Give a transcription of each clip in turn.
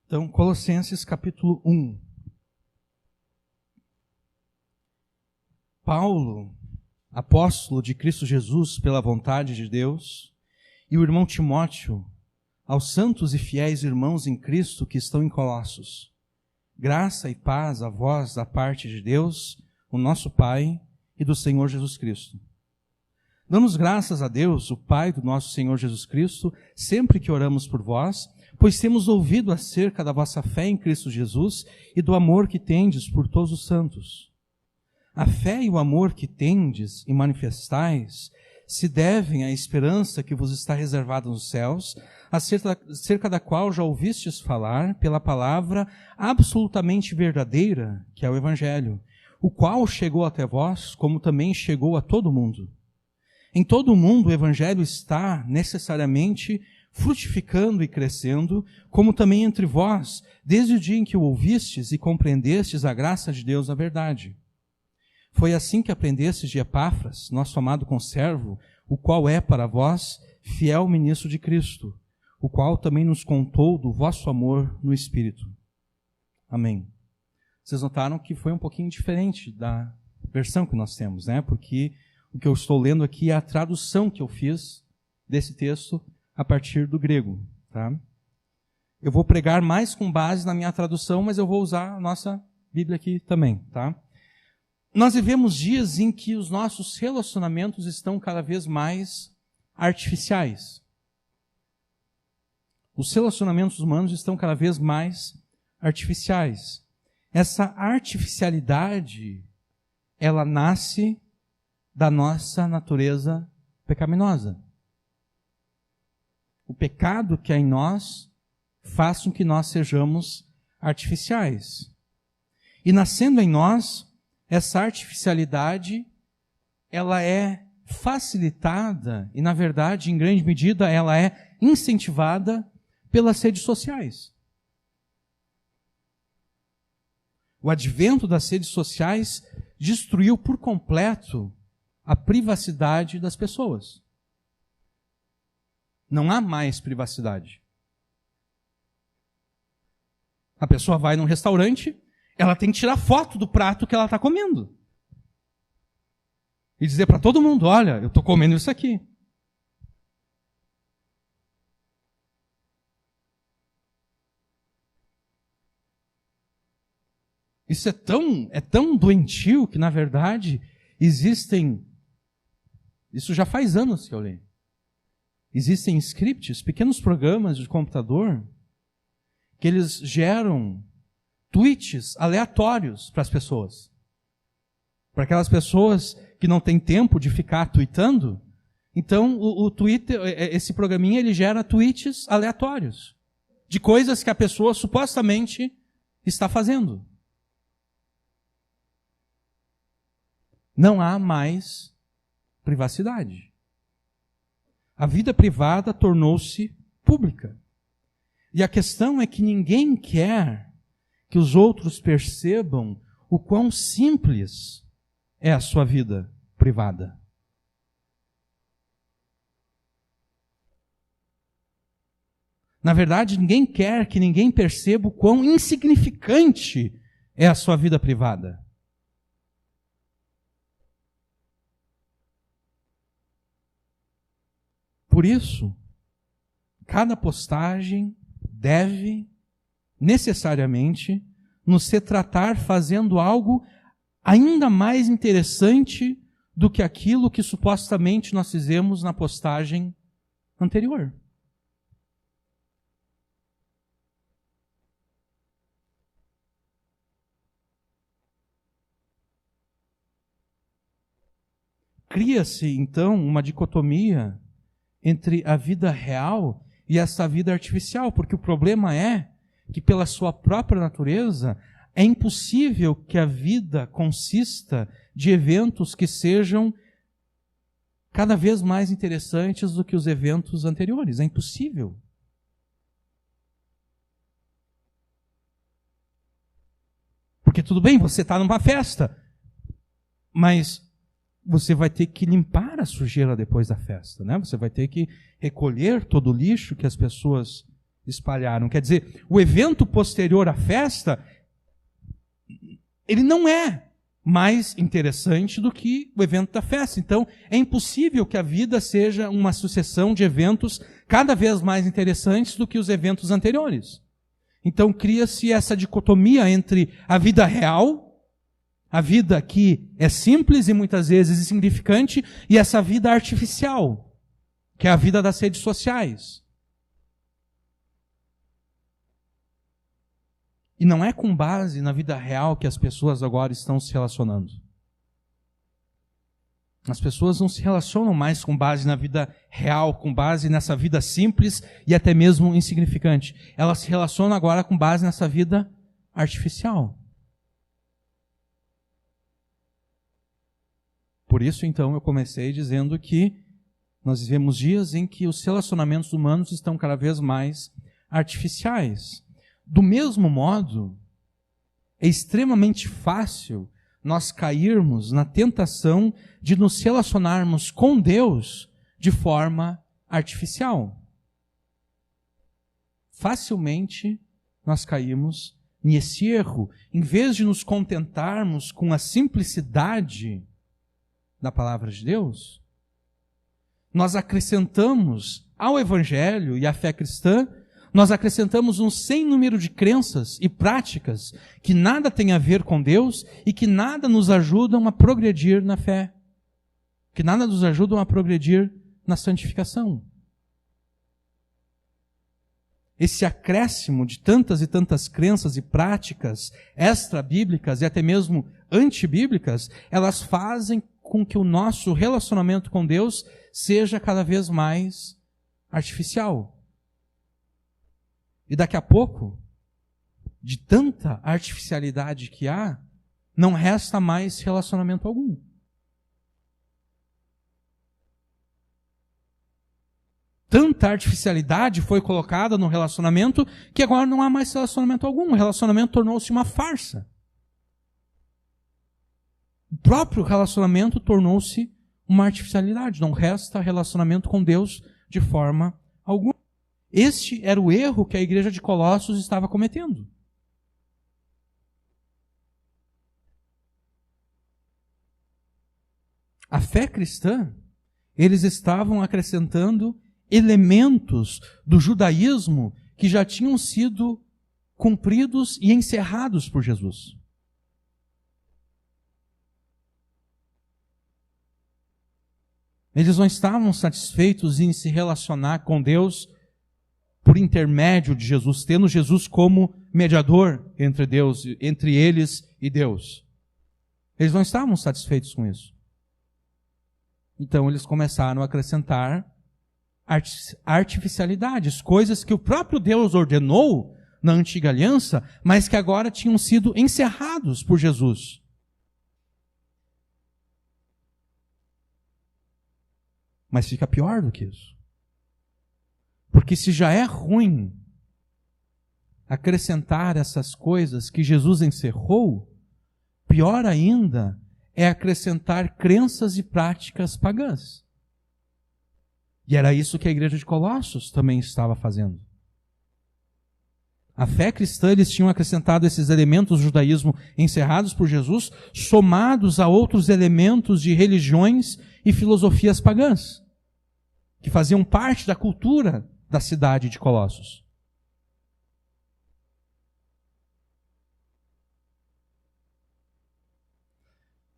Então, Colossenses capítulo 1. Paulo, apóstolo de Cristo Jesus pela vontade de Deus, e o irmão Timóteo, aos santos e fiéis irmãos em Cristo que estão em Colossos. Graça e paz a vós da parte de Deus, o nosso Pai, e do Senhor Jesus Cristo. Damos graças a Deus, o Pai do nosso Senhor Jesus Cristo, sempre que oramos por vós, pois temos ouvido acerca da vossa fé em Cristo Jesus e do amor que tendes por todos os santos. A fé e o amor que tendes e manifestais se devem à esperança que vos está reservada nos céus, acerca da qual já ouvistes falar pela palavra absolutamente verdadeira, que é o Evangelho, o qual chegou até vós, como também chegou a todo mundo. Em todo o mundo o Evangelho está necessariamente frutificando e crescendo, como também entre vós, desde o dia em que o ouvistes e compreendestes a graça de Deus na verdade. Foi assim que aprendestes de Epáfras, nosso amado conservo, o qual é para vós fiel ministro de Cristo, o qual também nos contou do vosso amor no Espírito. Amém. Vocês notaram que foi um pouquinho diferente da versão que nós temos, né? Porque o que eu estou lendo aqui é a tradução que eu fiz desse texto a partir do grego, tá? Eu vou pregar mais com base na minha tradução, mas eu vou usar a nossa Bíblia aqui também, tá? Nós vivemos dias em que os nossos relacionamentos estão cada vez mais artificiais. Os relacionamentos humanos estão cada vez mais artificiais. Essa artificialidade, ela nasce da nossa natureza pecaminosa. O pecado que há em nós faz com que nós sejamos artificiais. E nascendo em nós, essa artificialidade, ela é facilitada e, na verdade, em grande medida, ela é incentivada pelas redes sociais. O advento das redes sociais destruiu por completo a privacidade das pessoas. Não há mais privacidade. A pessoa vai num restaurante, ela tem que tirar foto do prato que ela está comendo. E dizer para todo mundo, olha, eu estou comendo isso aqui. Isso é tão doentio que, na verdade, isso já faz anos que eu leio. Existem scripts, pequenos programas de computador, que eles geram tweets aleatórios para as pessoas. Para aquelas pessoas que não têm tempo de ficar tweetando, então o Twitter, esse programinha, ele gera tweets aleatórios de coisas que a pessoa supostamente está fazendo. Não há mais privacidade. A vida privada tornou-se pública. E a questão é que ninguém quer que os outros percebam o quão simples é a sua vida privada. Na verdade, ninguém quer que ninguém perceba o quão insignificante é a sua vida privada. Por isso, cada postagem deve necessariamente nos retratar fazendo algo ainda mais interessante do que aquilo que supostamente nós fizemos na postagem anterior. Cria-se, então, uma dicotomia entre a vida real e essa vida artificial, porque o problema é que, pela sua própria natureza, é impossível que a vida consista de eventos que sejam cada vez mais interessantes do que os eventos anteriores. É impossível. Porque tudo bem, você está numa festa, mas você vai ter que limpar a sujeira depois da festa, né? Você vai ter que recolher todo o lixo que as pessoas espalharam. Quer dizer, o evento posterior à festa, ele não é mais interessante do que o evento da festa. Então, é impossível que a vida seja uma sucessão de eventos cada vez mais interessantes do que os eventos anteriores. Então, cria-se essa dicotomia entre a vida real, a vida que é simples e muitas vezes insignificante, e essa vida artificial, que é a vida das redes sociais. E não é com base na vida real que as pessoas agora estão se relacionando. As pessoas não se relacionam mais com base na vida real, com base nessa vida simples e até mesmo insignificante. Elas se relacionam agora com base nessa vida artificial. Por isso, então, eu comecei dizendo que nós vivemos dias em que os relacionamentos humanos estão cada vez mais artificiais. Do mesmo modo, é extremamente fácil nós cairmos na tentação de nos relacionarmos com Deus de forma artificial. Facilmente nós caímos nesse erro. Em vez de nos contentarmos com a simplicidade da palavra de Deus, nós acrescentamos ao Evangelho e à fé cristã, nós acrescentamos um sem número de crenças e práticas que nada têm a ver com Deus e que nada nos ajudam a progredir na fé, que nada nos ajudam a progredir na santificação. Esse acréscimo de tantas e tantas crenças e práticas extra-bíblicas e até mesmo antibíblicas, elas fazem com que o nosso relacionamento com Deus seja cada vez mais artificial. E daqui a pouco, de tanta artificialidade que há, não resta mais relacionamento algum. Tanta artificialidade foi colocada no relacionamento que agora não há mais relacionamento algum. O relacionamento tornou-se uma farsa. O próprio relacionamento tornou-se uma artificialidade. Não resta relacionamento com Deus de forma alguma. Este era o erro que a igreja de Colossos estava cometendo. A fé cristã, eles estavam acrescentando elementos do judaísmo que já tinham sido cumpridos e encerrados por Jesus. Eles não estavam satisfeitos em se relacionar com Deus por intermédio de Jesus, tendo Jesus como mediador entre Deus, entre eles e Deus. Eles não estavam satisfeitos com isso. Então eles começaram a acrescentar artificialidades, coisas que o próprio Deus ordenou na antiga aliança, mas que agora tinham sido encerrados por Jesus. Mas fica pior do que isso. Porque se já é ruim acrescentar essas coisas que Jesus encerrou, pior ainda é acrescentar crenças e práticas pagãs. E era isso que a igreja de Colossos também estava fazendo. A fé cristã, eles tinham acrescentado esses elementos do judaísmo encerrados por Jesus, somados a outros elementos de religiões e filosofias pagãs, que faziam parte da cultura da cidade de Colossos.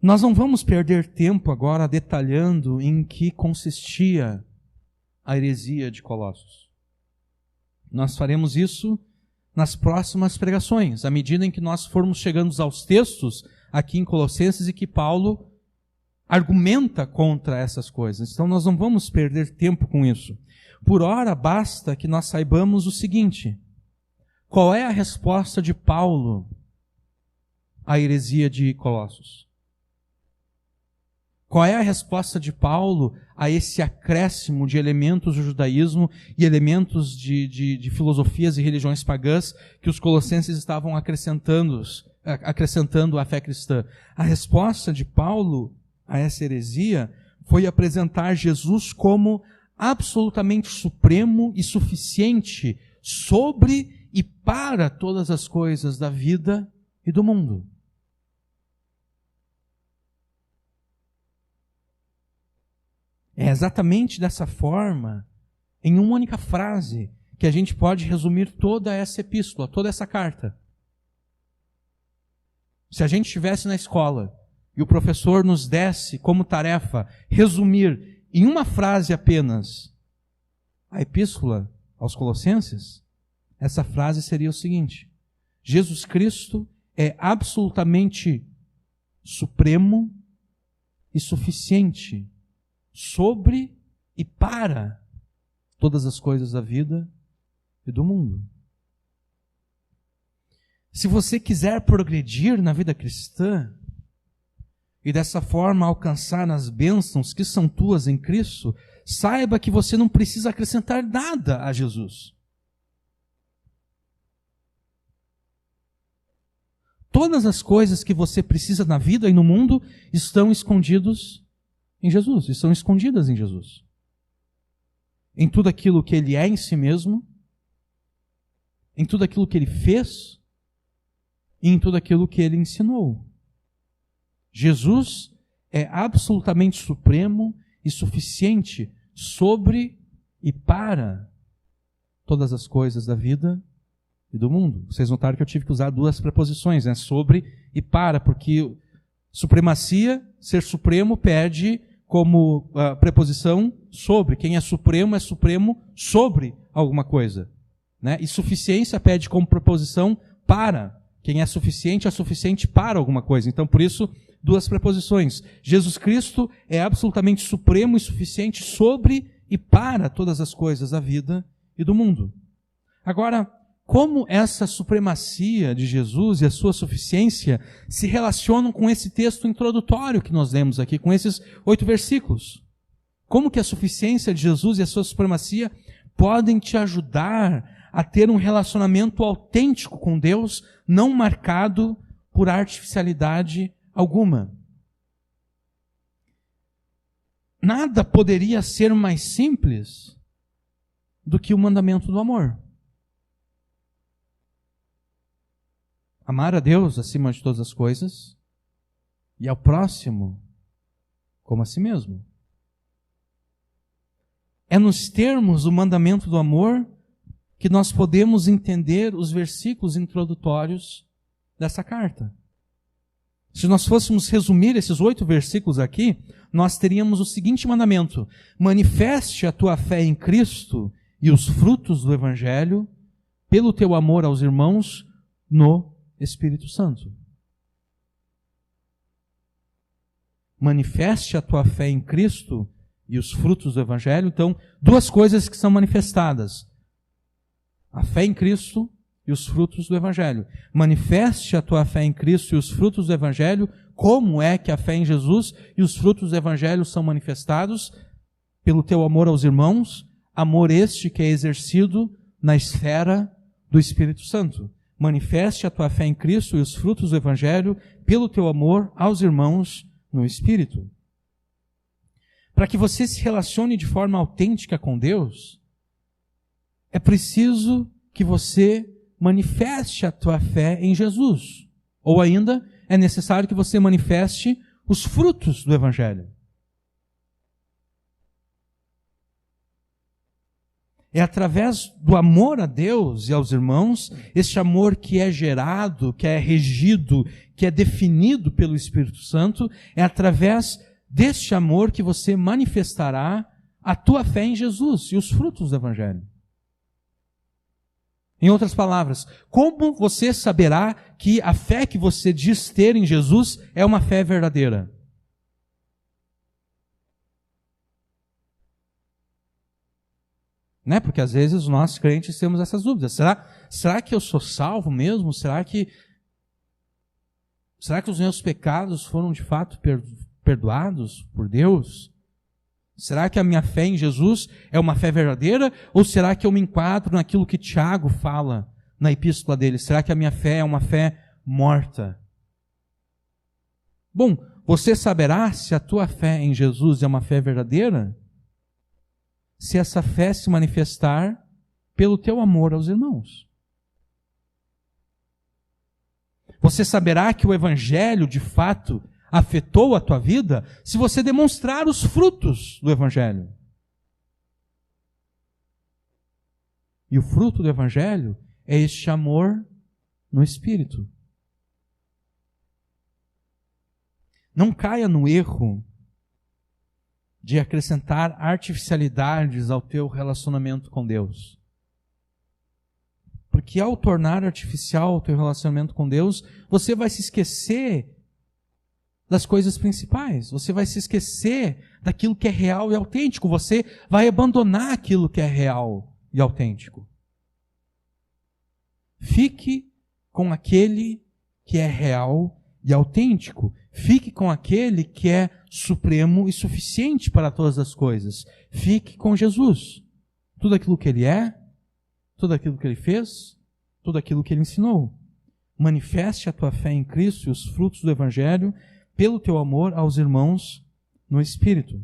Nós não vamos perder tempo agora detalhando em que consistia a heresia de Colossos. Nós faremos isso nas próximas pregações, à medida em que nós formos chegando aos textos aqui em Colossenses e que Paulo argumenta contra essas coisas. Então nós não vamos perder tempo com isso. Por ora, basta que nós saibamos o seguinte: qual é a resposta de Paulo à heresia de Colossos? Qual é a resposta de Paulo a esse acréscimo de elementos do judaísmo e elementos de filosofias e religiões pagãs que os colossenses estavam acrescentando à fé cristã? A resposta de Paulo a essa heresia foi apresentar Jesus como absolutamente supremo e suficiente sobre e para todas as coisas da vida e do mundo. É exatamente dessa forma, em uma única frase, que a gente pode resumir toda essa epístola, toda essa carta. Se a gente estivesse na escola e o professor nos desse como tarefa resumir em uma frase apenas a epístola aos Colossenses, essa frase seria o seguinte: Jesus Cristo é absolutamente supremo e suficiente sobre e para todas as coisas da vida e do mundo. Se você quiser progredir na vida cristã e dessa forma alcançar as bênçãos que são tuas em Cristo, saiba que você não precisa acrescentar nada a Jesus. Todas as coisas que você precisa na vida e no mundo estão escondidas em Jesus, estão escondidas em Jesus. Em tudo aquilo que Ele é em si mesmo, em tudo aquilo que Ele fez, e em tudo aquilo que Ele ensinou. Jesus é absolutamente supremo e suficiente sobre e para todas as coisas da vida e do mundo. Vocês notaram que eu tive que usar duas preposições, né? Sobre e para, porque supremacia, ser supremo, pede como preposição sobre. Quem é supremo sobre alguma coisa, né? E suficiência pede como preposição para. Quem é suficiente para alguma coisa. Então, por isso, duas preposições. Jesus Cristo é absolutamente supremo e suficiente sobre e para todas as coisas da vida e do mundo. Agora, como essa supremacia de Jesus e a sua suficiência se relacionam com esse texto introdutório que nós lemos aqui, com esses 8 versículos? Como que a suficiência de Jesus e a sua supremacia podem te ajudar a ter um relacionamento autêntico com Deus, não marcado por artificialidade alguma? Nada poderia ser mais simples do que o mandamento do amor. Amar a Deus acima de todas as coisas e ao próximo como a si mesmo. É nos termos do mandamento do amor que nós podemos entender os versículos introdutórios dessa carta. Se nós fôssemos resumir esses 8 versículos aqui, nós teríamos o seguinte mandamento: manifeste a tua fé em Cristo e os frutos do Evangelho pelo teu amor aos irmãos no Espírito Santo. Manifeste a tua fé em Cristo e os frutos do Evangelho. Então, duas coisas que são manifestadas: a fé em Cristo e os frutos do Evangelho. Manifeste a tua fé em Cristo e os frutos do Evangelho. Como é que a fé em Jesus e os frutos do Evangelho são manifestados? Pelo teu amor aos irmãos, amor este que é exercido na esfera do Espírito Santo. Manifeste a tua fé em Cristo e os frutos do Evangelho pelo teu amor aos irmãos no Espírito. Para que você se relacione de forma autêntica com Deus, é preciso que você manifeste a tua fé em Jesus. Ou ainda, é necessário que você manifeste os frutos do Evangelho. É através do amor a Deus e aos irmãos, este amor que é gerado, que é regido, que é definido pelo Espírito Santo, é através deste amor que você manifestará a tua fé em Jesus e os frutos do Evangelho. Em outras palavras, como você saberá que a fé que você diz ter em Jesus é uma fé verdadeira? Né? Porque às vezes nós crentes temos essas dúvidas. Será que eu sou salvo mesmo? Será que os meus pecados foram de fato perdoados por Deus? Será que a minha fé em Jesus é uma fé verdadeira? Ou será que eu me enquadro naquilo que Tiago fala na epístola dele? Será que a minha fé é uma fé morta? Bom, você saberá se a tua fé em Jesus é uma fé verdadeira se essa fé se manifestar pelo teu amor aos irmãos. Você saberá que o Evangelho, de fato, afetou a tua vida se você demonstrar os frutos do Evangelho. E o fruto do Evangelho é este amor no Espírito. Não caia no erro de acrescentar artificialidades ao teu relacionamento com Deus. Porque ao tornar artificial o teu relacionamento com Deus, você vai se esquecer das coisas principais. Você vai se esquecer daquilo que é real e autêntico. Você vai abandonar aquilo que é real e autêntico. Fique com aquele que é real e autêntico. Fique com aquele que é supremo e suficiente para todas as coisas. Fique com Jesus. Tudo aquilo que Ele é, tudo aquilo que Ele fez, tudo aquilo que Ele ensinou. Manifeste a tua fé em Cristo e os frutos do Evangelho pelo teu amor aos irmãos no Espírito.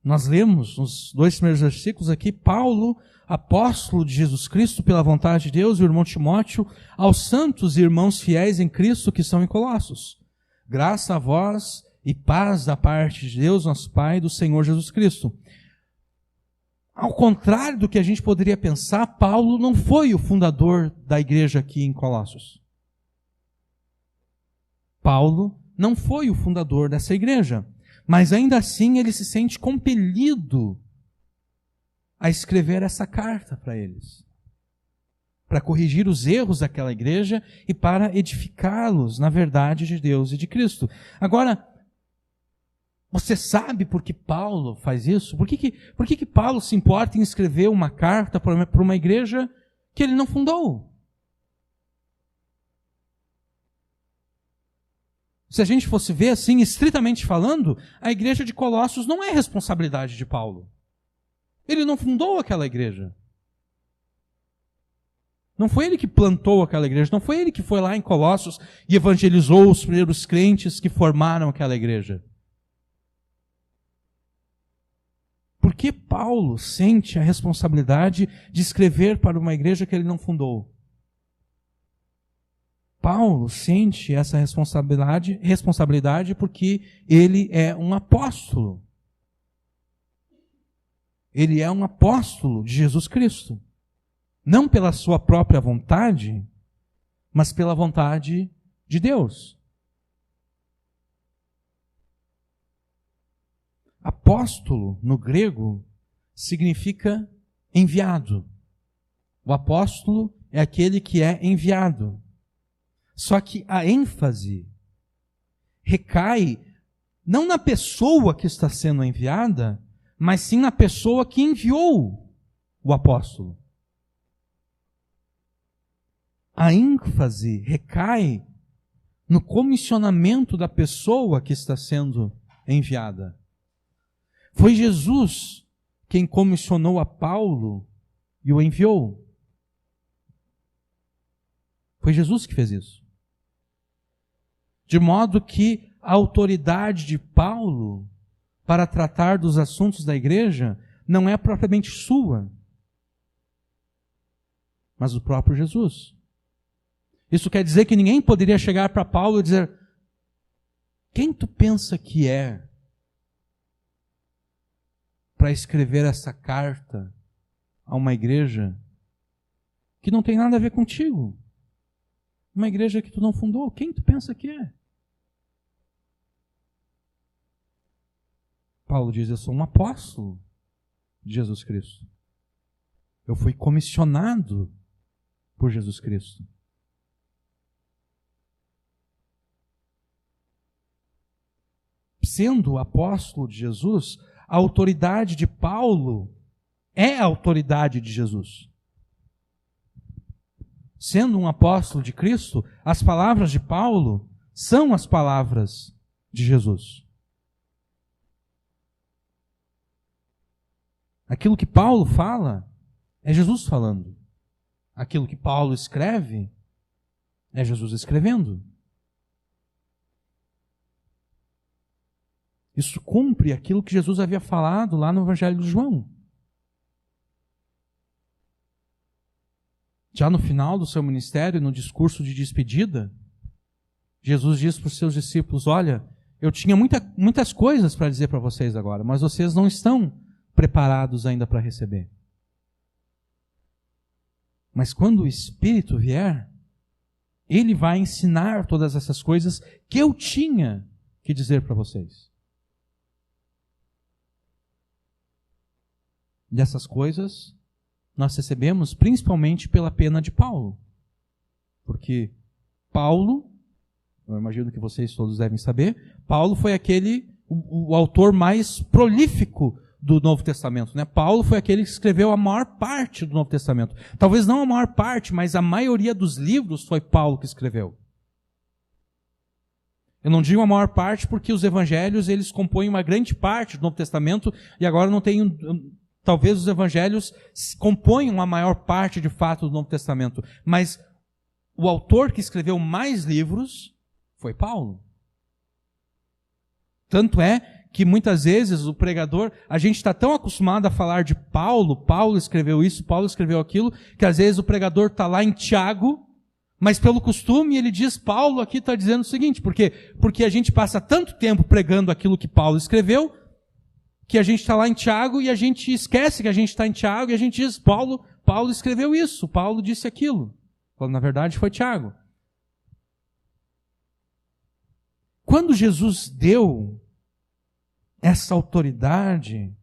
Nós lemos nos 2 primeiros versículos aqui, Paulo, apóstolo de Jesus Cristo pela vontade de Deus, e o irmão Timóteo, aos santos e irmãos fiéis em Cristo que estão em Colossos. Graça a vós e paz da parte de Deus, nosso Pai, e do Senhor Jesus Cristo. Ao contrário do que a gente poderia pensar, Paulo não foi o fundador da igreja aqui em Colossos. Paulo não foi o fundador dessa igreja, mas ainda assim ele se sente compelido a escrever essa carta para eles, para corrigir os erros daquela igreja e para edificá-los na verdade de Deus e de Cristo. Agora, você sabe por que Paulo faz isso? Por que Paulo se importa em escrever uma carta para uma igreja que ele não fundou? Se a gente fosse ver assim, estritamente falando, a igreja de Colossos não é responsabilidade de Paulo. Ele não fundou aquela igreja. Não foi ele que plantou aquela igreja. Não foi ele que foi lá em Colossos e evangelizou os primeiros crentes que formaram aquela igreja. Por que Paulo sente a responsabilidade de escrever para uma igreja que ele não fundou? Paulo sente essa responsabilidade porque ele é um apóstolo. Ele é um apóstolo de Jesus Cristo. Não pela sua própria vontade, mas pela vontade de Deus. Apóstolo, no grego, significa enviado. O apóstolo é aquele que é enviado. Só que a ênfase recai não na pessoa que está sendo enviada, mas sim na pessoa que enviou o apóstolo. A ênfase recai no comissionamento da pessoa que está sendo enviada. Foi Jesus quem comissionou a Paulo e o enviou. Foi Jesus que fez isso. De modo que a autoridade de Paulo para tratar dos assuntos da igreja não é propriamente sua, mas do próprio Jesus. Isso quer dizer que ninguém poderia chegar para Paulo e dizer: quem tu pensa que é para escrever essa carta a uma igreja que não tem nada a ver contigo? Uma igreja que tu não fundou, quem tu pensa que é? Paulo diz: eu sou um apóstolo de Jesus Cristo. Eu fui comissionado por Jesus Cristo. Sendo apóstolo de Jesus, a autoridade de Paulo é a autoridade de Jesus. Sendo um apóstolo de Cristo, as palavras de Paulo são as palavras de Jesus. Aquilo que Paulo fala é Jesus falando. Aquilo que Paulo escreve é Jesus escrevendo. Isso cumpre aquilo que Jesus havia falado lá no Evangelho de João. Já no final do seu ministério, no discurso de despedida, Jesus diz para os seus discípulos: olha, eu tinha muitas coisas para dizer para vocês agora, mas vocês não estão preparados ainda para receber. Mas quando o Espírito vier, Ele vai ensinar todas essas coisas que eu tinha que dizer para vocês. E essas coisas nós recebemos principalmente pela pena de Paulo. Porque Paulo, eu imagino que vocês todos devem saber, Paulo foi o autor mais prolífico do Novo Testamento, né? Paulo foi aquele que escreveu a maior parte do Novo Testamento. Talvez não a maior parte, mas a maioria dos livros foi Paulo que escreveu. Eu não digo a maior parte porque os evangelhos, eles compõem uma grande parte do Novo Testamento e agora não tem... Talvez os evangelhos componham a maior parte, de fato, do Novo Testamento. Mas o autor que escreveu mais livros foi Paulo. Tanto é que muitas vezes o pregador, a gente está tão acostumado a falar de Paulo, Paulo escreveu isso, Paulo escreveu aquilo, que às vezes o pregador está lá em Tiago, mas pelo costume ele diz, Paulo aqui está dizendo o seguinte, porque a gente passa tanto tempo pregando aquilo que Paulo escreveu, que a gente está lá em Tiago e a gente esquece que a gente está em Tiago e a gente diz, Paulo escreveu isso, Paulo disse aquilo, quando na verdade foi Tiago. Quando Jesus deu essa autoridade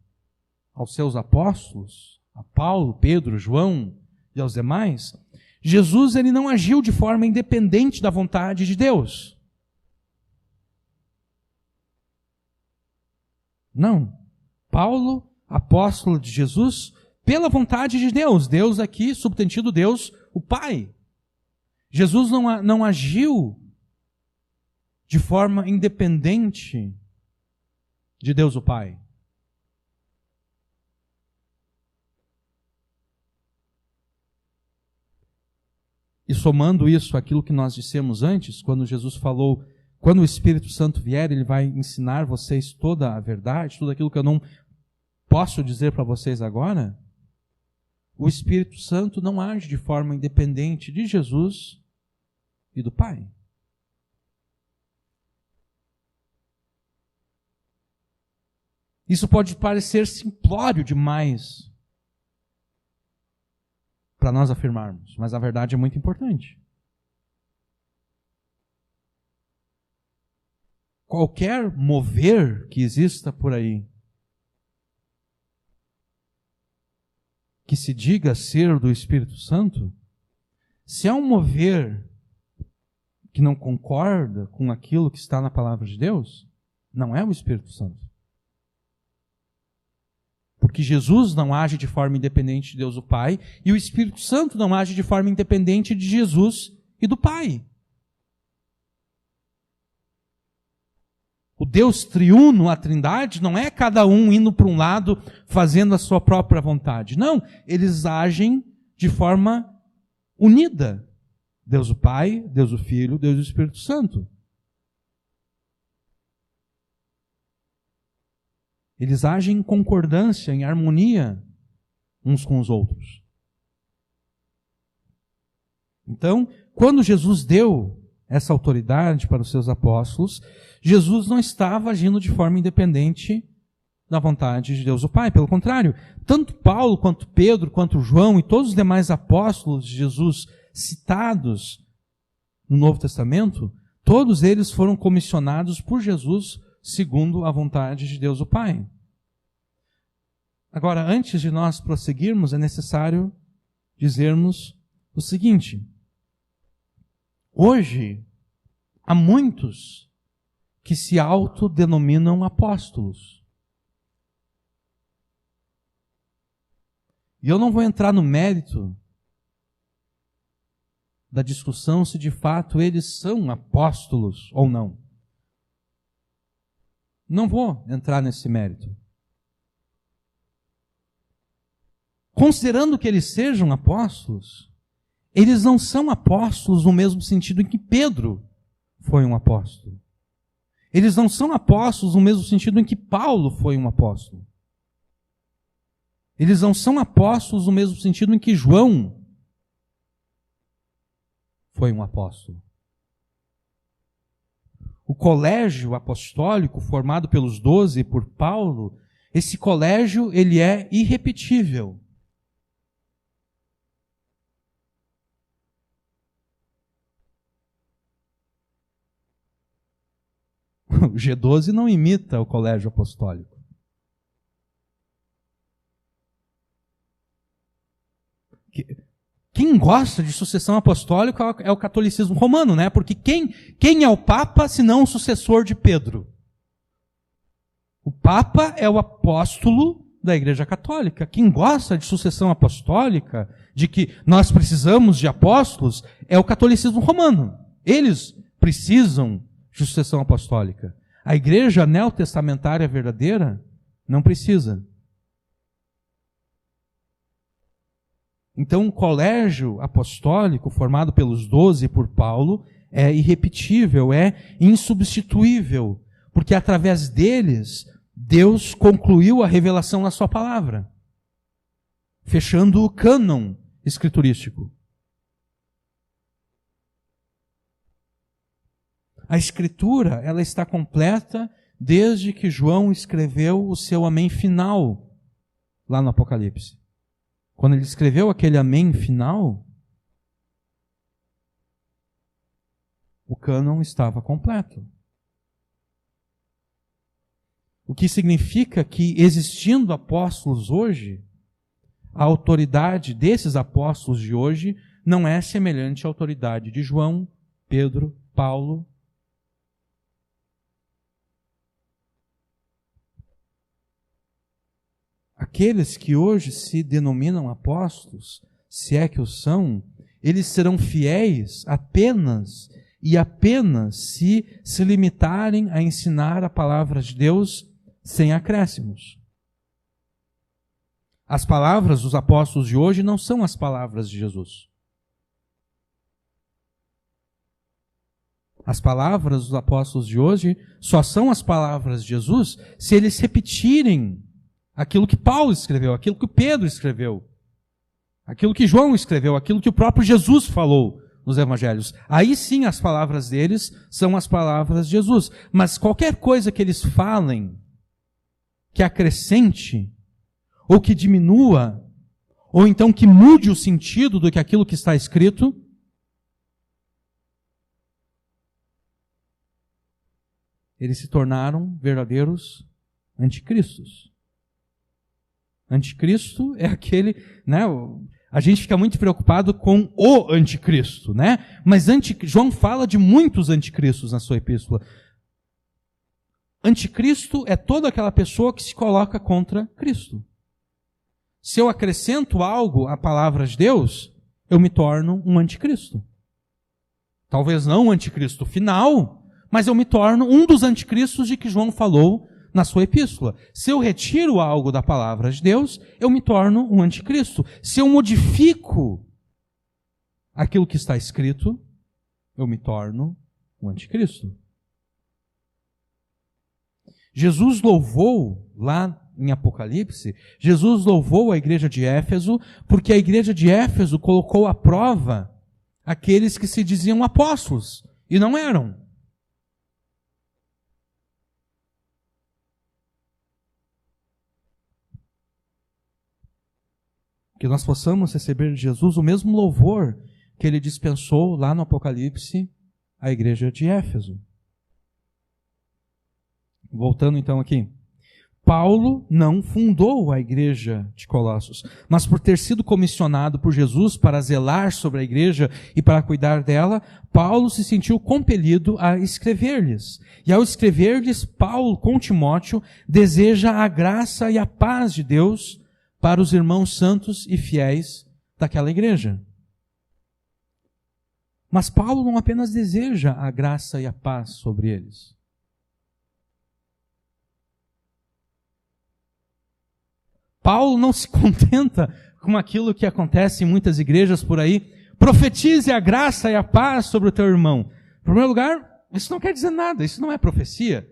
aos seus apóstolos, a Paulo, Pedro, João e aos demais, Jesus ele não agiu de forma independente da vontade de Deus. Não. Paulo, apóstolo de Jesus, pela vontade de Deus. Deus aqui, subtendido Deus, o Pai. Jesus não agiu de forma independente de Deus o Pai. E somando isso àquilo que nós dissemos antes, quando Jesus falou, quando o Espírito Santo vier, Ele vai ensinar vocês toda a verdade, tudo aquilo que eu não posso dizer para vocês agora, o Espírito Santo não age de forma independente de Jesus e do Pai. Isso pode parecer simplório demais para nós afirmarmos, mas a verdade é muito importante. Qualquer mover que exista por aí, que se diga ser do Espírito Santo, se é um mover que não concorda com aquilo que está na palavra de Deus, não é o Espírito Santo. Porque Jesus não age de forma independente de Deus o Pai, e o Espírito Santo não age de forma independente de Jesus e do Pai. O Deus triuno, a Trindade, não é cada um indo para um lado, fazendo a sua própria vontade. Não, eles agem de forma unida. Deus o Pai, Deus o Filho, Deus o Espírito Santo. Eles agem em concordância, em harmonia uns com os outros. Então, quando Jesus deu essa autoridade para os seus apóstolos, Jesus não estava agindo de forma independente da vontade de Deus o Pai. Pelo contrário, tanto Paulo, quanto Pedro, quanto João e todos os demais apóstolos de Jesus citados no Novo Testamento, todos eles foram comissionados por Jesus segundo a vontade de Deus o Pai. Agora, antes de nós prosseguirmos, é necessário dizermos o seguinte: hoje, há muitos que se autodenominam apóstolos. E eu não vou entrar no mérito da discussão se de fato eles são apóstolos ou não. Não vou entrar nesse mérito. Considerando que eles sejam apóstolos, eles não são apóstolos no mesmo sentido em que Pedro foi um apóstolo. Eles não são apóstolos no mesmo sentido em que Paulo foi um apóstolo. Eles não são apóstolos no mesmo sentido em que João foi um apóstolo. O colégio apostólico formado pelos 12 e por Paulo, esse colégio ele é irrepetível. O G12 não imita o colégio apostólico. Quem gosta de sucessão apostólica é o catolicismo romano, né? Porque quem é o Papa, senão o sucessor de Pedro? O Papa é o apóstolo da Igreja Católica. Quem gosta de sucessão apostólica, de que nós precisamos de apóstolos, é o catolicismo romano. Eles precisam de sucessão apostólica. A Igreja neotestamentária verdadeira não precisa. Então, o colégio apostólico, formado pelos 12 e por Paulo, é irrepetível, é insubstituível, porque através deles, Deus concluiu a revelação na sua palavra, fechando o cânon escriturístico. A Escritura, ela está completa desde que João escreveu o seu amém final, lá no Apocalipse. Quando ele escreveu aquele amém final, o cânon estava completo. O que significa que, existindo apóstolos hoje, a autoridade desses apóstolos de hoje não é semelhante à autoridade de João, Pedro, Paulo. Aqueles que hoje se denominam apóstolos, se é que o são, eles serão fiéis apenas se limitarem a ensinar a palavra de Deus sem acréscimos. As palavras dos apóstolos de hoje não são as palavras de Jesus. As palavras dos apóstolos de hoje só são as palavras de Jesus se eles repetirem aquilo que Paulo escreveu, aquilo que Pedro escreveu, aquilo que João escreveu, aquilo que o próprio Jesus falou nos evangelhos. Aí sim as palavras deles são as palavras de Jesus. Mas qualquer coisa que eles falem, que acrescente, ou que diminua, ou então que mude o sentido do que aquilo que está escrito, eles se tornaram verdadeiros anticristos. Anticristo é aquele, né? A gente fica muito preocupado com o anticristo, né? Mas João fala de muitos anticristos na sua epístola. Anticristo é toda aquela pessoa que se coloca contra Cristo. Se eu acrescento algo à palavra de Deus, eu me torno um anticristo. Talvez não um anticristo final, mas eu me torno um dos anticristos de que João falou na sua epístola. Se eu retiro algo da palavra de Deus, eu me torno um anticristo. Se eu modifico aquilo que está escrito, eu me torno um anticristo. Jesus louvou, lá em Apocalipse, Jesus louvou a igreja de Éfeso, porque a igreja de Éfeso colocou à prova aqueles que se diziam apóstolos, e não eram. Que nós possamos receber de Jesus o mesmo louvor que ele dispensou lá no Apocalipse à igreja de Éfeso. Voltando então aqui. Paulo não fundou a igreja de Colossos, mas por ter sido comissionado por Jesus para zelar sobre a igreja e para cuidar dela, Paulo se sentiu compelido a escrever-lhes. E ao escrever-lhes, Paulo, com Timóteo, deseja a graça e a paz de Deus para os irmãos santos e fiéis daquela igreja. Mas Paulo não apenas deseja a graça e a paz sobre eles. Paulo não se contenta com aquilo que acontece em muitas igrejas por aí. Profetize a graça e a paz sobre o teu irmão. Em primeiro lugar, isso não quer dizer nada, isso não é profecia.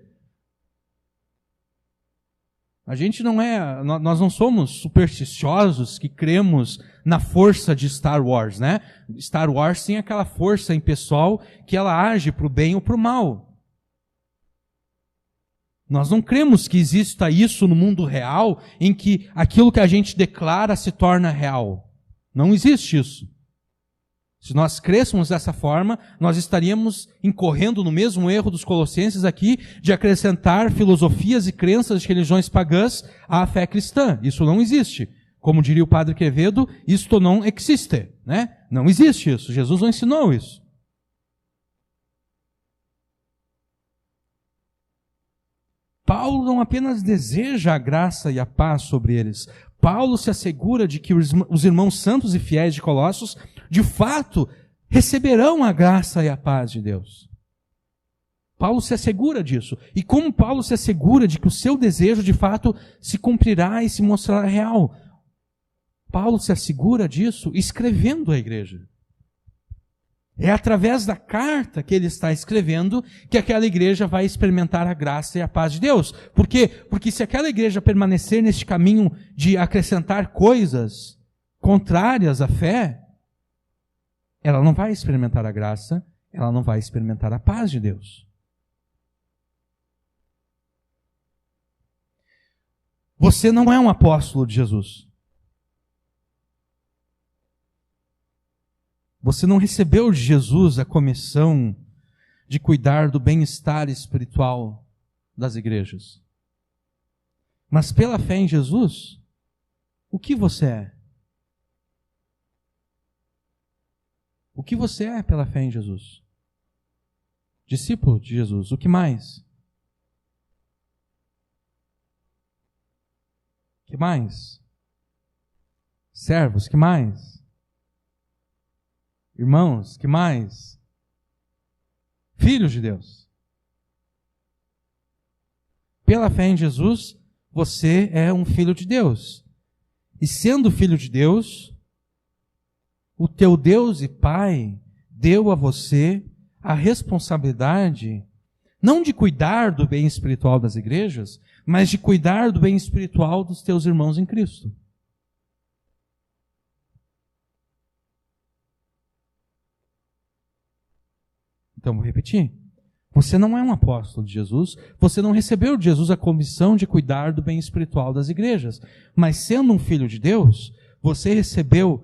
A gente nós não somos supersticiosos que cremos na força de Star Wars, né? Star Wars tem aquela força impessoal que ela age para o bem ou para o mal. Nós não cremos que exista isso no mundo real, em que aquilo que a gente declara se torna real. Não existe isso. Se nós crêssemos dessa forma, nós estaríamos incorrendo no mesmo erro dos colossenses aqui, de acrescentar filosofias e crenças de religiões pagãs à fé cristã. Isso não existe. Como diria o padre Quevedo, isto não existe, né? Não existe isso. Jesus não ensinou isso. Paulo não apenas deseja a graça e a paz sobre eles. Paulo se assegura de que os irmãos santos e fiéis de Colossos, de fato, receberão a graça e a paz de Deus. Paulo se assegura disso. E como Paulo se assegura de que o seu desejo, de fato, se cumprirá e se mostrará real? Paulo se assegura disso escrevendo à igreja. É através da carta que ele está escrevendo que aquela igreja vai experimentar a graça e a paz de Deus. Por quê? Porque se aquela igreja permanecer neste caminho de acrescentar coisas contrárias à fé, ela não vai experimentar a graça, ela não vai experimentar a paz de Deus. Você não é um apóstolo de Jesus. Você não recebeu de Jesus a comissão de cuidar do bem-estar espiritual das igrejas. Mas pela fé em Jesus, o que você é? O que você é pela fé em Jesus? Discípulo de Jesus, o que mais? O que mais? Servos, que mais? Irmãos, que mais? Filhos de Deus. Pela fé em Jesus, você é um filho de Deus. E sendo filho de Deus, o teu Deus e Pai deu a você a responsabilidade, não de cuidar do bem espiritual das igrejas, mas de cuidar do bem espiritual dos teus irmãos em Cristo. Então, vou repetir. Você não é um apóstolo de Jesus, você não recebeu de Jesus a comissão de cuidar do bem espiritual das igrejas. Mas sendo um filho de Deus, você recebeu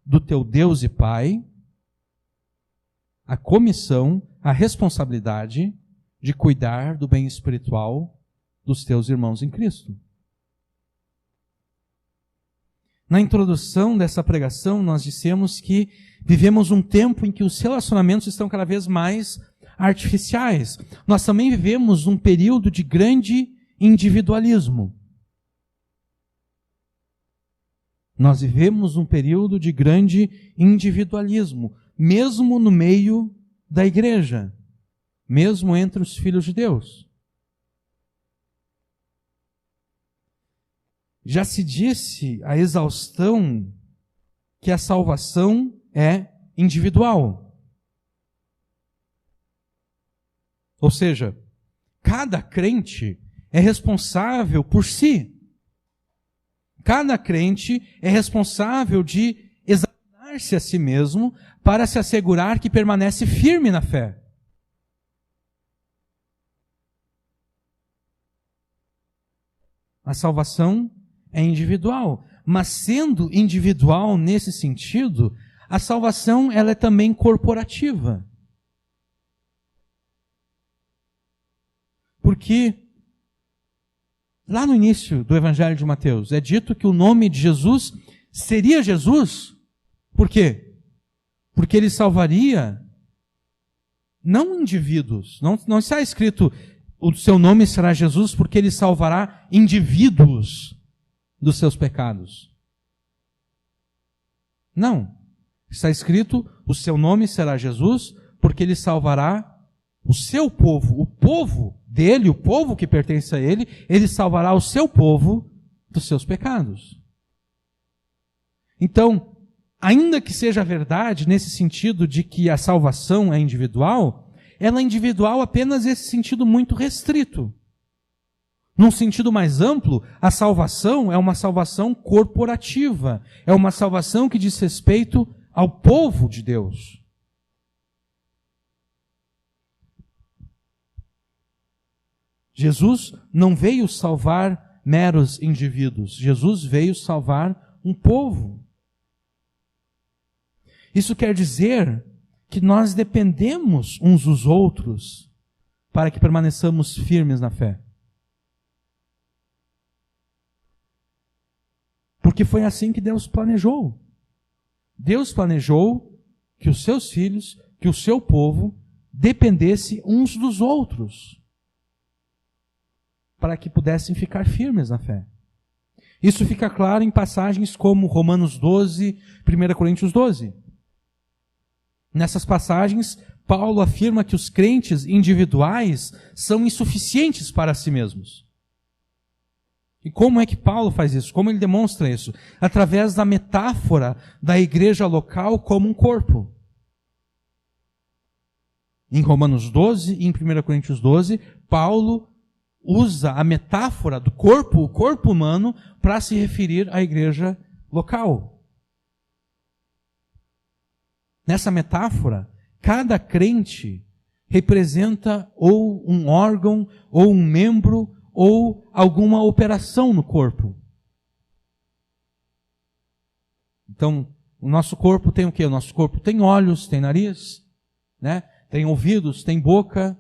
do teu Deus e Pai a comissão, a responsabilidade de cuidar do bem espiritual dos teus irmãos em Cristo. Na introdução dessa pregação, nós dissemos que vivemos um tempo em que os relacionamentos estão cada vez mais artificiais. Nós também vivemos um período de grande individualismo. Nós vivemos um período de grande individualismo, mesmo no meio da igreja, mesmo entre os filhos de Deus. Já se disse a exaustão que a salvação é individual. Ou seja, cada crente é responsável por si. Cada crente é responsável de examinar-se a si mesmo para se assegurar que permanece firme na fé. A salvação é individual, mas sendo individual nesse sentido, a salvação ela é também corporativa. Porque lá no início do Evangelho de Mateus é dito que o nome de Jesus seria Jesus. Por quê? Porque ele salvaria não indivíduos. Não está escrito o seu nome será Jesus porque ele salvará indivíduos dos seus pecados. Não. Está escrito, o seu nome será Jesus, porque ele salvará o seu povo, o povo dele, o povo que pertence a ele, ele salvará o seu povo dos seus pecados. Então, ainda que seja verdade nesse sentido de que a salvação é individual, ela é individual apenas nesse sentido muito restrito. Num sentido mais amplo, a salvação é uma salvação corporativa. É uma salvação que diz respeito ao povo de Deus. Jesus não veio salvar meros indivíduos. Jesus veio salvar um povo. Isso quer dizer que nós dependemos uns dos outros para que permaneçamos firmes na fé. Porque foi assim que Deus planejou. Deus planejou que os seus filhos, que o seu povo, dependesse uns dos outros, para que pudessem ficar firmes na fé. Isso fica claro em passagens como Romanos 12, 1 Coríntios 12. Nessas passagens, Paulo afirma que os crentes individuais são insuficientes para si mesmos. E como é que Paulo faz isso? Como ele demonstra isso? Através da metáfora da igreja local como um corpo. Em Romanos 12 e em 1 Coríntios 12, Paulo usa a metáfora do corpo, o corpo humano, para se referir à igreja local. Nessa metáfora, cada crente representa ou um órgão, ou um membro, ou alguma operação no corpo. Então, o nosso corpo tem o quê? O nosso corpo tem olhos, tem nariz, né? Tem ouvidos, tem boca,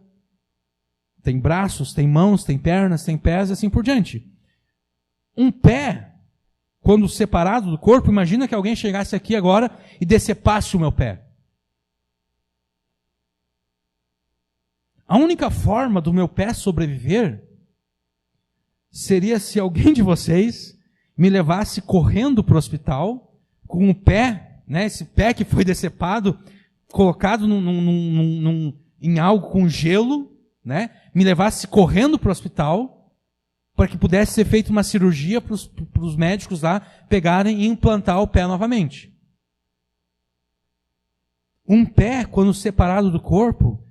tem braços, tem mãos, tem pernas, tem pés, e assim por diante. Um pé, quando separado do corpo, imagina que alguém chegasse aqui agora e decepasse o meu pé. A única forma do meu pé sobreviver seria se alguém de vocês me levasse correndo para o hospital com o pé, né, esse pé que foi decepado, colocado em algo com gelo, né, me levasse correndo para o hospital para que pudesse ser feita uma cirurgia para os médicos lá pegarem e implantar o pé novamente. Um pé, quando separado do corpo,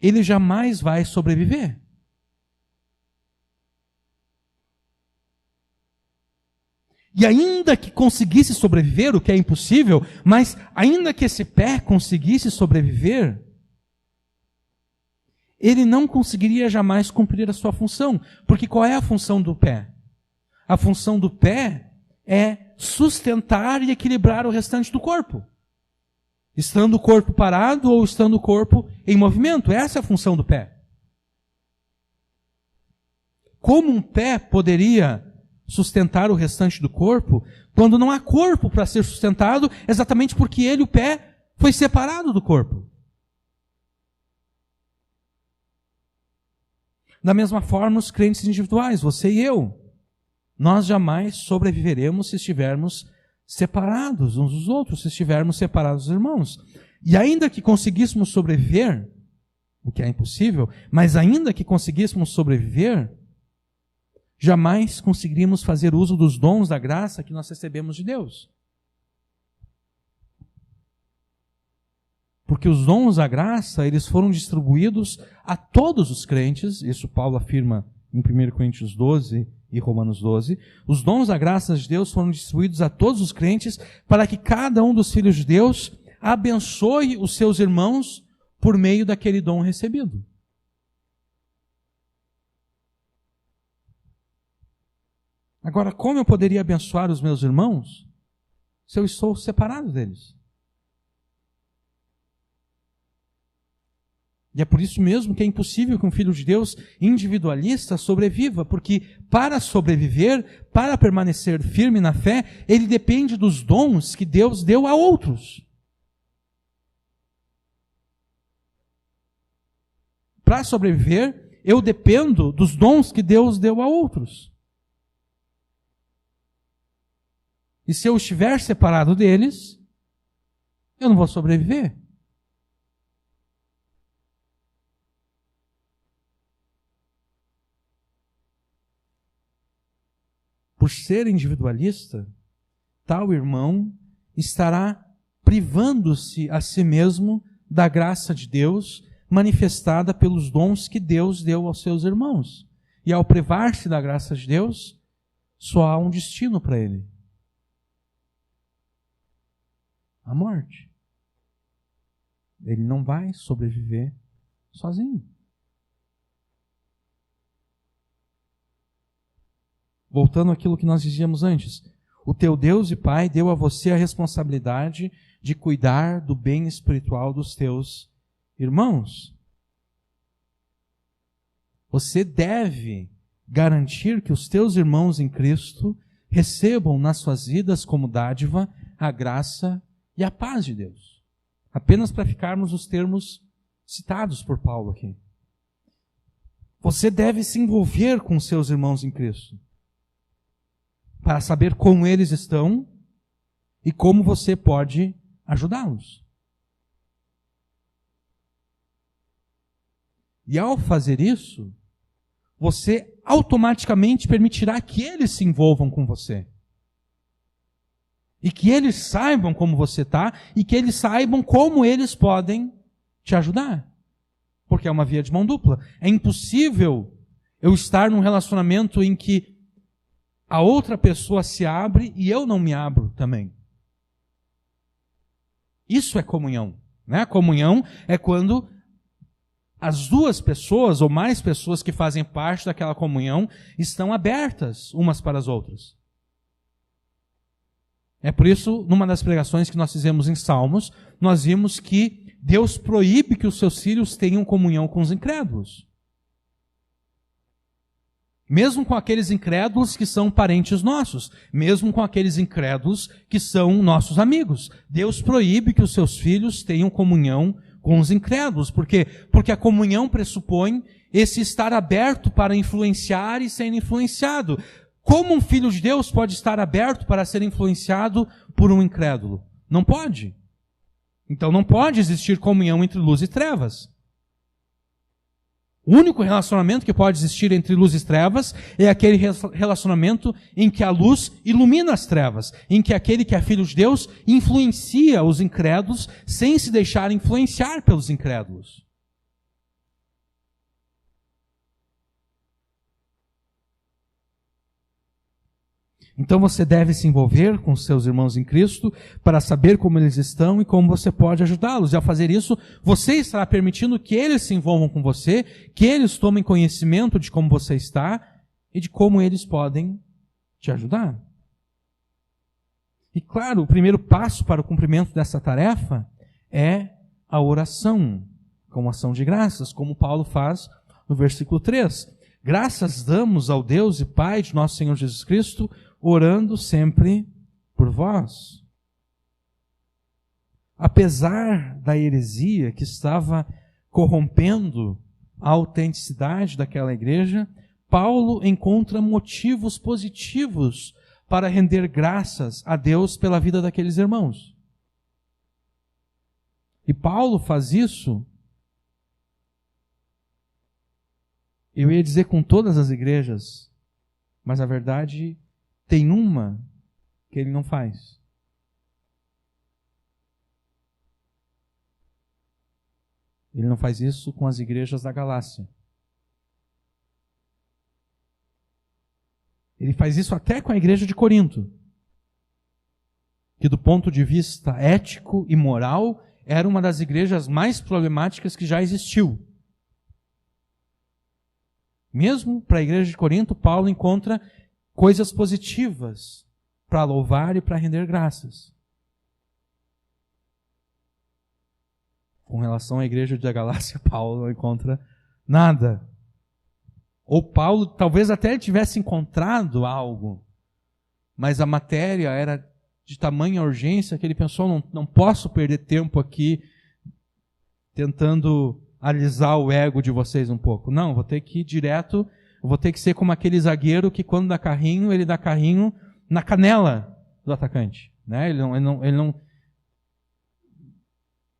ele jamais vai sobreviver. E ainda que conseguisse sobreviver, o que é impossível, mas ainda que esse pé conseguisse sobreviver, ele não conseguiria jamais cumprir a sua função. Porque qual é a função do pé? A função do pé é sustentar e equilibrar o restante do corpo. Estando o corpo parado ou estando o corpo em movimento. Essa é a função do pé. Como um pé poderia sustentar o restante do corpo quando não há corpo para ser sustentado, exatamente porque ele, o pé, foi separado do corpo? Da mesma forma, os crentes individuais, você e eu, nós jamais sobreviveremos se estivermos separados uns dos outros, se estivermos separados dos irmãos. E ainda que conseguíssemos sobreviver, o que é impossível, mas ainda que conseguíssemos sobreviver, jamais conseguiríamos fazer uso dos dons da graça que nós recebemos de Deus. Porque os dons da graça, eles foram distribuídos a todos os crentes, isso Paulo afirma em 1 Coríntios 12 e Romanos 12, os dons da graça de Deus foram distribuídos a todos os crentes para que cada um dos filhos de Deus abençoe os seus irmãos por meio daquele dom recebido. Agora, como eu poderia abençoar os meus irmãos se eu estou separado deles? E é por isso mesmo que é impossível que um filho de Deus individualista sobreviva, porque para sobreviver, para permanecer firme na fé, ele depende dos dons que Deus deu a outros. Para sobreviver, eu dependo dos dons que Deus deu a outros. E se eu estiver separado deles, eu não vou sobreviver. Por ser individualista, tal irmão estará privando-se a si mesmo da graça de Deus manifestada pelos dons que Deus deu aos seus irmãos. e ao privar-se da graça de Deus, só há um destino para ele: a morte. Ele não vai sobreviver sozinho. Voltando àquilo que nós dizíamos antes, o teu Deus e Pai deu a você a responsabilidade de cuidar do bem espiritual dos teus irmãos. Você deve garantir que os teus irmãos em Cristo recebam nas suas vidas como dádiva a graça e a paz de Deus. Apenas para ficarmos nos termos citados por Paulo aqui. Você deve se envolver com os seus irmãos em Cristo, para saber como eles estão e como você pode ajudá-los. E ao fazer isso, você automaticamente permitirá que eles se envolvam com você. E que eles saibam como você está e que eles saibam como eles podem te ajudar. Porque é uma via de mão dupla. É impossível eu estar num relacionamento em que a outra pessoa se abre e eu não me abro também. Isso é comunhão, né? A comunhão é quando as duas pessoas ou mais pessoas que fazem parte daquela comunhão estão abertas umas para as outras. É por isso, numa das pregações que nós fizemos em Salmos, nós vimos que Deus proíbe que os seus filhos tenham comunhão com os incrédulos. Mesmo com aqueles incrédulos que são parentes nossos, mesmo com aqueles incrédulos que são nossos amigos. Deus proíbe que os seus filhos tenham comunhão com os incrédulos. Por quê? Porque a comunhão pressupõe esse estar aberto para influenciar e ser influenciado. Como um filho de Deus pode estar aberto para ser influenciado por um incrédulo? Não pode. Então não pode existir comunhão entre luz e trevas. O único relacionamento que pode existir entre luz e trevas é aquele relacionamento em que a luz ilumina as trevas, em que aquele que é filho de Deus influencia os incrédulos sem se deixar influenciar pelos incrédulos. Então você deve se envolver com seus irmãos em Cristo para saber como eles estão e como você pode ajudá-los. E ao fazer isso, você estará permitindo que eles se envolvam com você, que eles tomem conhecimento de como você está e de como eles podem te ajudar. E claro, o primeiro passo para o cumprimento dessa tarefa é a oração, como ação de graças, como Paulo faz no versículo 3. Graças damos ao Deus e Pai de nosso Senhor Jesus Cristo, orando sempre por vós. Apesar da heresia que estava corrompendo a autenticidade daquela igreja, Paulo encontra motivos positivos para render graças a Deus pela vida daqueles irmãos. E Paulo faz isso, eu ia dizer com todas as igrejas, mas na verdade tem uma que ele não faz. Ele não faz isso com as igrejas da Galácia. Ele faz isso até com a igreja de Corinto, que do ponto de vista ético e moral era uma das igrejas mais problemáticas que já existiu. Mesmo para a igreja de Corinto, Paulo encontra coisas positivas para louvar e para render graças. Com relação à igreja da Galácia, Paulo não encontra nada. Ou Paulo talvez até tivesse encontrado algo, mas a matéria era de tamanha urgência que ele pensou, não posso perder tempo aqui tentando alisar o ego de vocês um pouco. Não, vou ter que ir direto. Eu vou ter que ser como aquele zagueiro que quando dá carrinho, ele dá carrinho na canela do atacante. Né?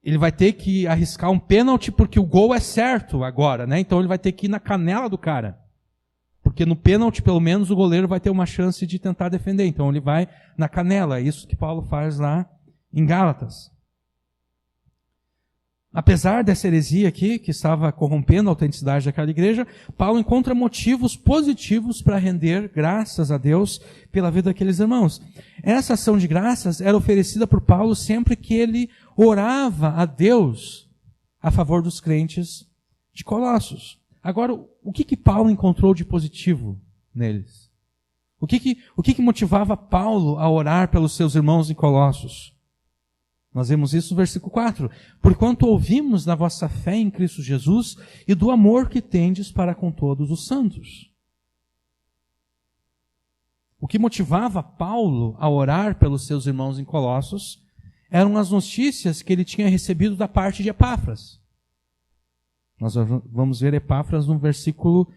Ele vai ter que arriscar um pênalti porque o gol é certo agora. Né? Então ele vai ter que ir na canela do cara. Porque no pênalti, pelo menos, o goleiro vai ter uma chance de tentar defender. Então ele vai na canela. É isso que Paulo faz lá em Gálatas. apesar dessa heresia aqui, que estava corrompendo a autenticidade daquela igreja, Paulo encontra motivos positivos para render graças a Deus pela vida daqueles irmãos. Essa ação de graças era oferecida por Paulo sempre que ele orava a Deus a favor dos crentes de Colossos. Agora, o que Paulo encontrou de positivo neles? O que motivava Paulo a orar pelos seus irmãos em Colossos? Nós vemos isso no versículo 4. Porquanto ouvimos da vossa fé em Cristo Jesus e do amor que tendes para com todos os santos. O que motivava Paulo a orar pelos seus irmãos em Colossos eram as notícias que ele tinha recebido da parte de Epáfras. Nós vamos ver Epáfras no versículo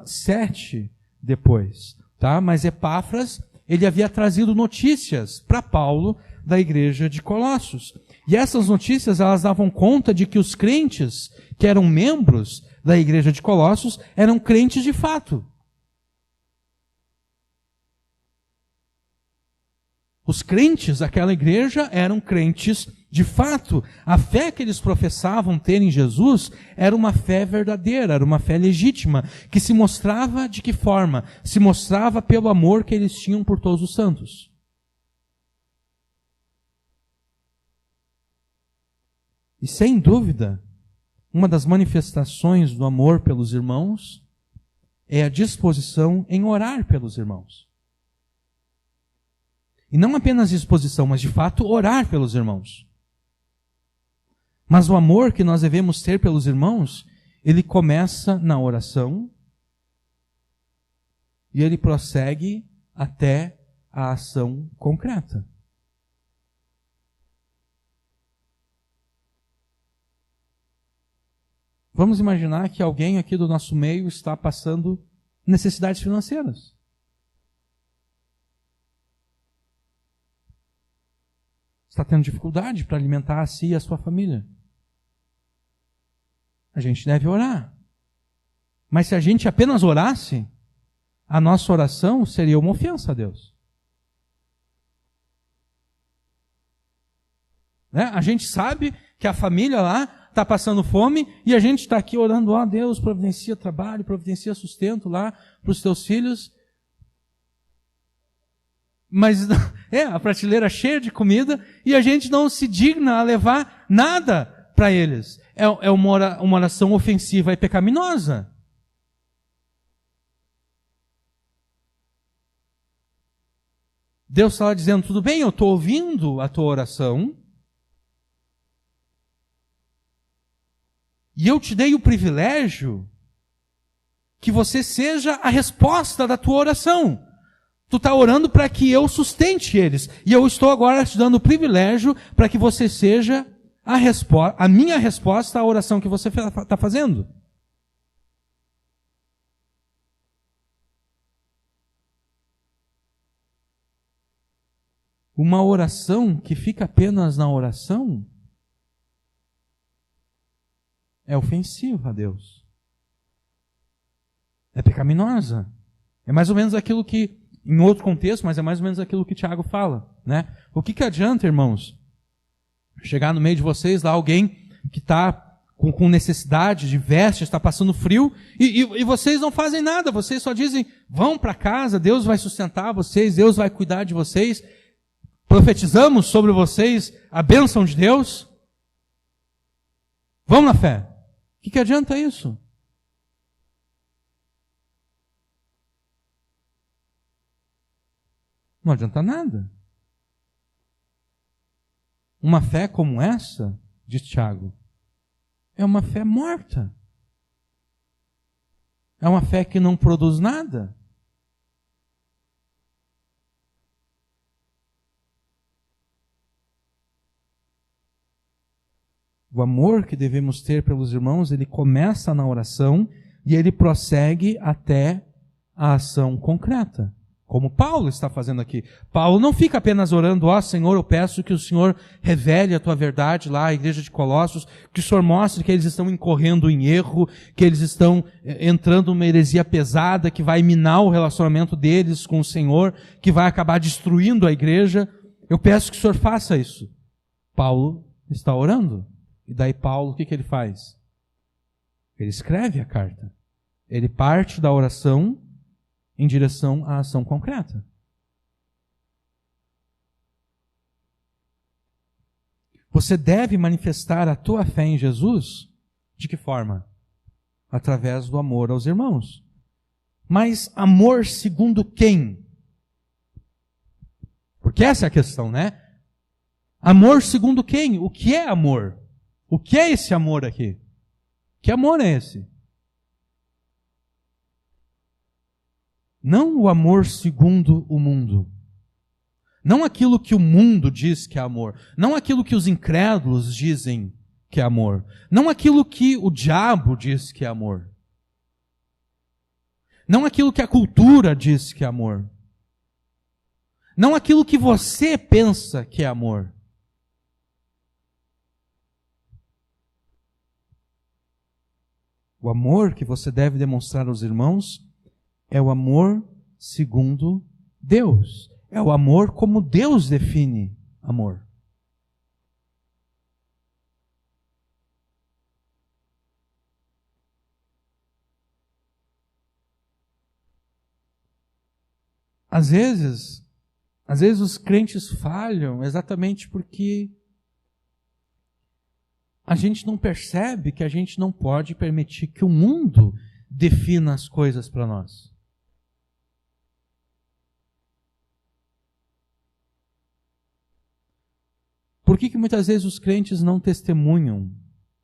7 depois. Tá? Mas Epáfras, ele havia trazido notícias para Paulo da igreja de Colossos. E essas notícias, elas davam conta de que os crentes que eram membros da igreja de Colossos eram crentes de fato. Os crentes daquela igreja eram crentes de fato. A fé que eles professavam ter em Jesus era uma fé verdadeira, era uma fé legítima, que se mostrava de que forma? Se mostrava pelo amor que eles tinham por todos os santos. E sem dúvida, uma das manifestações do amor pelos irmãos é a disposição em orar pelos irmãos. E não apenas disposição, mas de fato orar pelos irmãos. Mas o amor que nós devemos ter pelos irmãos, ele começa na oração e ele prossegue até a ação concreta. Vamos imaginar que alguém aqui do nosso meio está passando necessidades financeiras. Está tendo dificuldade para alimentar a si e a sua família. A gente deve orar. Mas se a gente apenas orasse, a nossa oração seria uma ofensa a Deus. Né? A gente sabe que a família lá está passando fome e a gente está aqui orando, ó Deus, providencia trabalho, providencia sustento lá para os teus filhos. Mas a prateleira cheia de comida e a gente não se digna a levar nada para eles. É uma oração ofensiva e pecaminosa. Deus está dizendo, tudo bem, eu estou ouvindo a tua oração e eu te dei o privilégio que você seja a resposta da tua oração. Tu está orando para que eu sustente eles. E eu estou agora te dando o privilégio para que você seja a minha resposta à oração que você está fazendo. Uma oração que fica apenas na oração é ofensiva a Deus. É pecaminosa. É mais ou menos aquilo que, em outro contexto, mas é mais ou menos aquilo que Tiago fala, né? O que adianta, irmãos, chegar no meio de vocês lá alguém que está com necessidade de vestes, está passando frio, e vocês não fazem nada, vocês só dizem, vão para casa, Deus vai sustentar vocês, Deus vai cuidar de vocês, profetizamos sobre vocês a bênção de Deus. Vão na fé. O que adianta isso? Não adianta nada. Uma fé como essa, diz Tiago, é uma fé morta. É uma fé que não produz nada. O amor que devemos ter pelos irmãos, ele começa na oração e ele prossegue até a ação concreta. Como Paulo está fazendo aqui. Paulo não fica apenas orando, ó Senhor, eu peço que o Senhor revele a tua verdade lá à igreja de Colossos, que o Senhor mostre que eles estão incorrendo em erro, que eles estão entrando numa heresia pesada, que vai minar o relacionamento deles com o Senhor, que vai acabar destruindo a igreja. Eu peço que o Senhor faça isso. Paulo está orando. E daí Paulo, o que ele faz? Ele escreve a carta. Ele parte da oração em direção à ação concreta. Você deve manifestar a tua fé em Jesus de que forma? Através do amor aos irmãos. Mas amor segundo quem? Porque essa é a questão, né? Amor segundo quem? O que é amor? O que é esse amor aqui? Que amor é esse? Não o amor segundo o mundo. Não aquilo que o mundo diz que é amor. Não aquilo que os incrédulos dizem que é amor. Não aquilo que o diabo diz que é amor. Não aquilo que a cultura diz que é amor. Não aquilo que você pensa que é amor. O amor que você deve demonstrar aos irmãos é o amor segundo Deus. É o amor como Deus define amor. Às vezes os crentes falham exatamente porque a gente não percebe que a gente não pode permitir que o mundo defina as coisas para nós. Por que muitas vezes os crentes não testemunham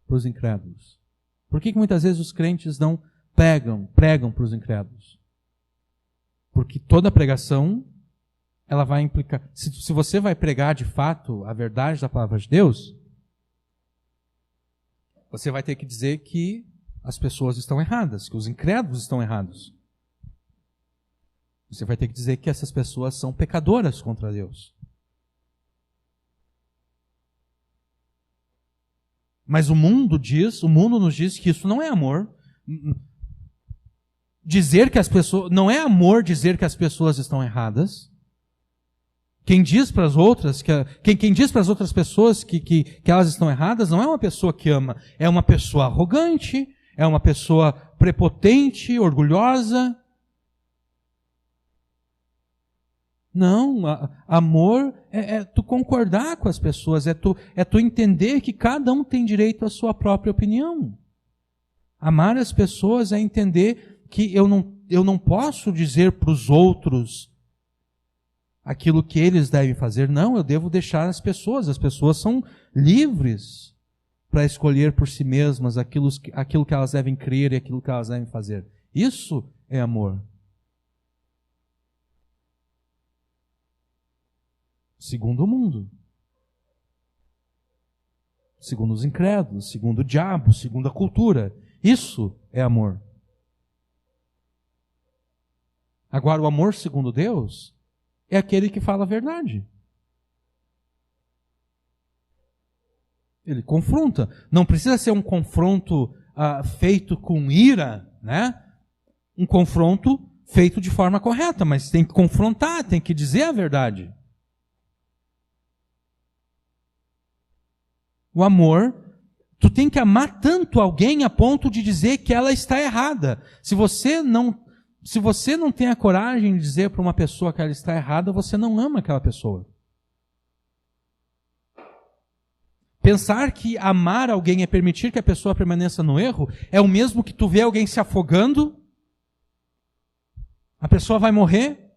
para os incrédulos? Por que muitas vezes os crentes não pregam para os incrédulos? Porque toda pregação, ela vai implicar... Se você vai pregar de fato a verdade da palavra de Deus, você vai ter que dizer que as pessoas estão erradas, que os incrédulos estão errados. Você vai ter que dizer que essas pessoas são pecadoras contra Deus. Mas o mundo nos diz que isso não é amor. Dizer que as pessoas, não é amor dizer que as pessoas estão erradas. Quem diz para as outras, quem diz para as outras pessoas que elas estão erradas, não é uma pessoa que ama, é uma pessoa arrogante, é uma pessoa prepotente, orgulhosa. Não, amor é tu concordar com as pessoas, é tu entender que cada um tem direito à sua própria opinião. Amar as pessoas é entender que eu não posso dizer para os outros aquilo que eles devem fazer. Não, eu devo deixar as pessoas são livres para escolher por si mesmas aquilo que elas devem crer e aquilo que elas devem fazer. Isso é amor. Segundo o mundo, segundo os incrédulos, segundo o diabo, segundo a cultura. Isso é amor. Agora, o amor segundo Deus é aquele que fala a verdade. Ele confronta. Não precisa ser um confronto feito com ira, né? Um confronto feito de forma correta, mas tem que confrontar, tem que dizer a verdade. O amor, tu tem que amar tanto alguém a ponto de dizer que ela está errada. Se você não tem a coragem de dizer para uma pessoa que ela está errada, você não ama aquela pessoa. Pensar que amar alguém é permitir que a pessoa permaneça no erro é o mesmo que tu vê alguém se afogando, a pessoa vai morrer,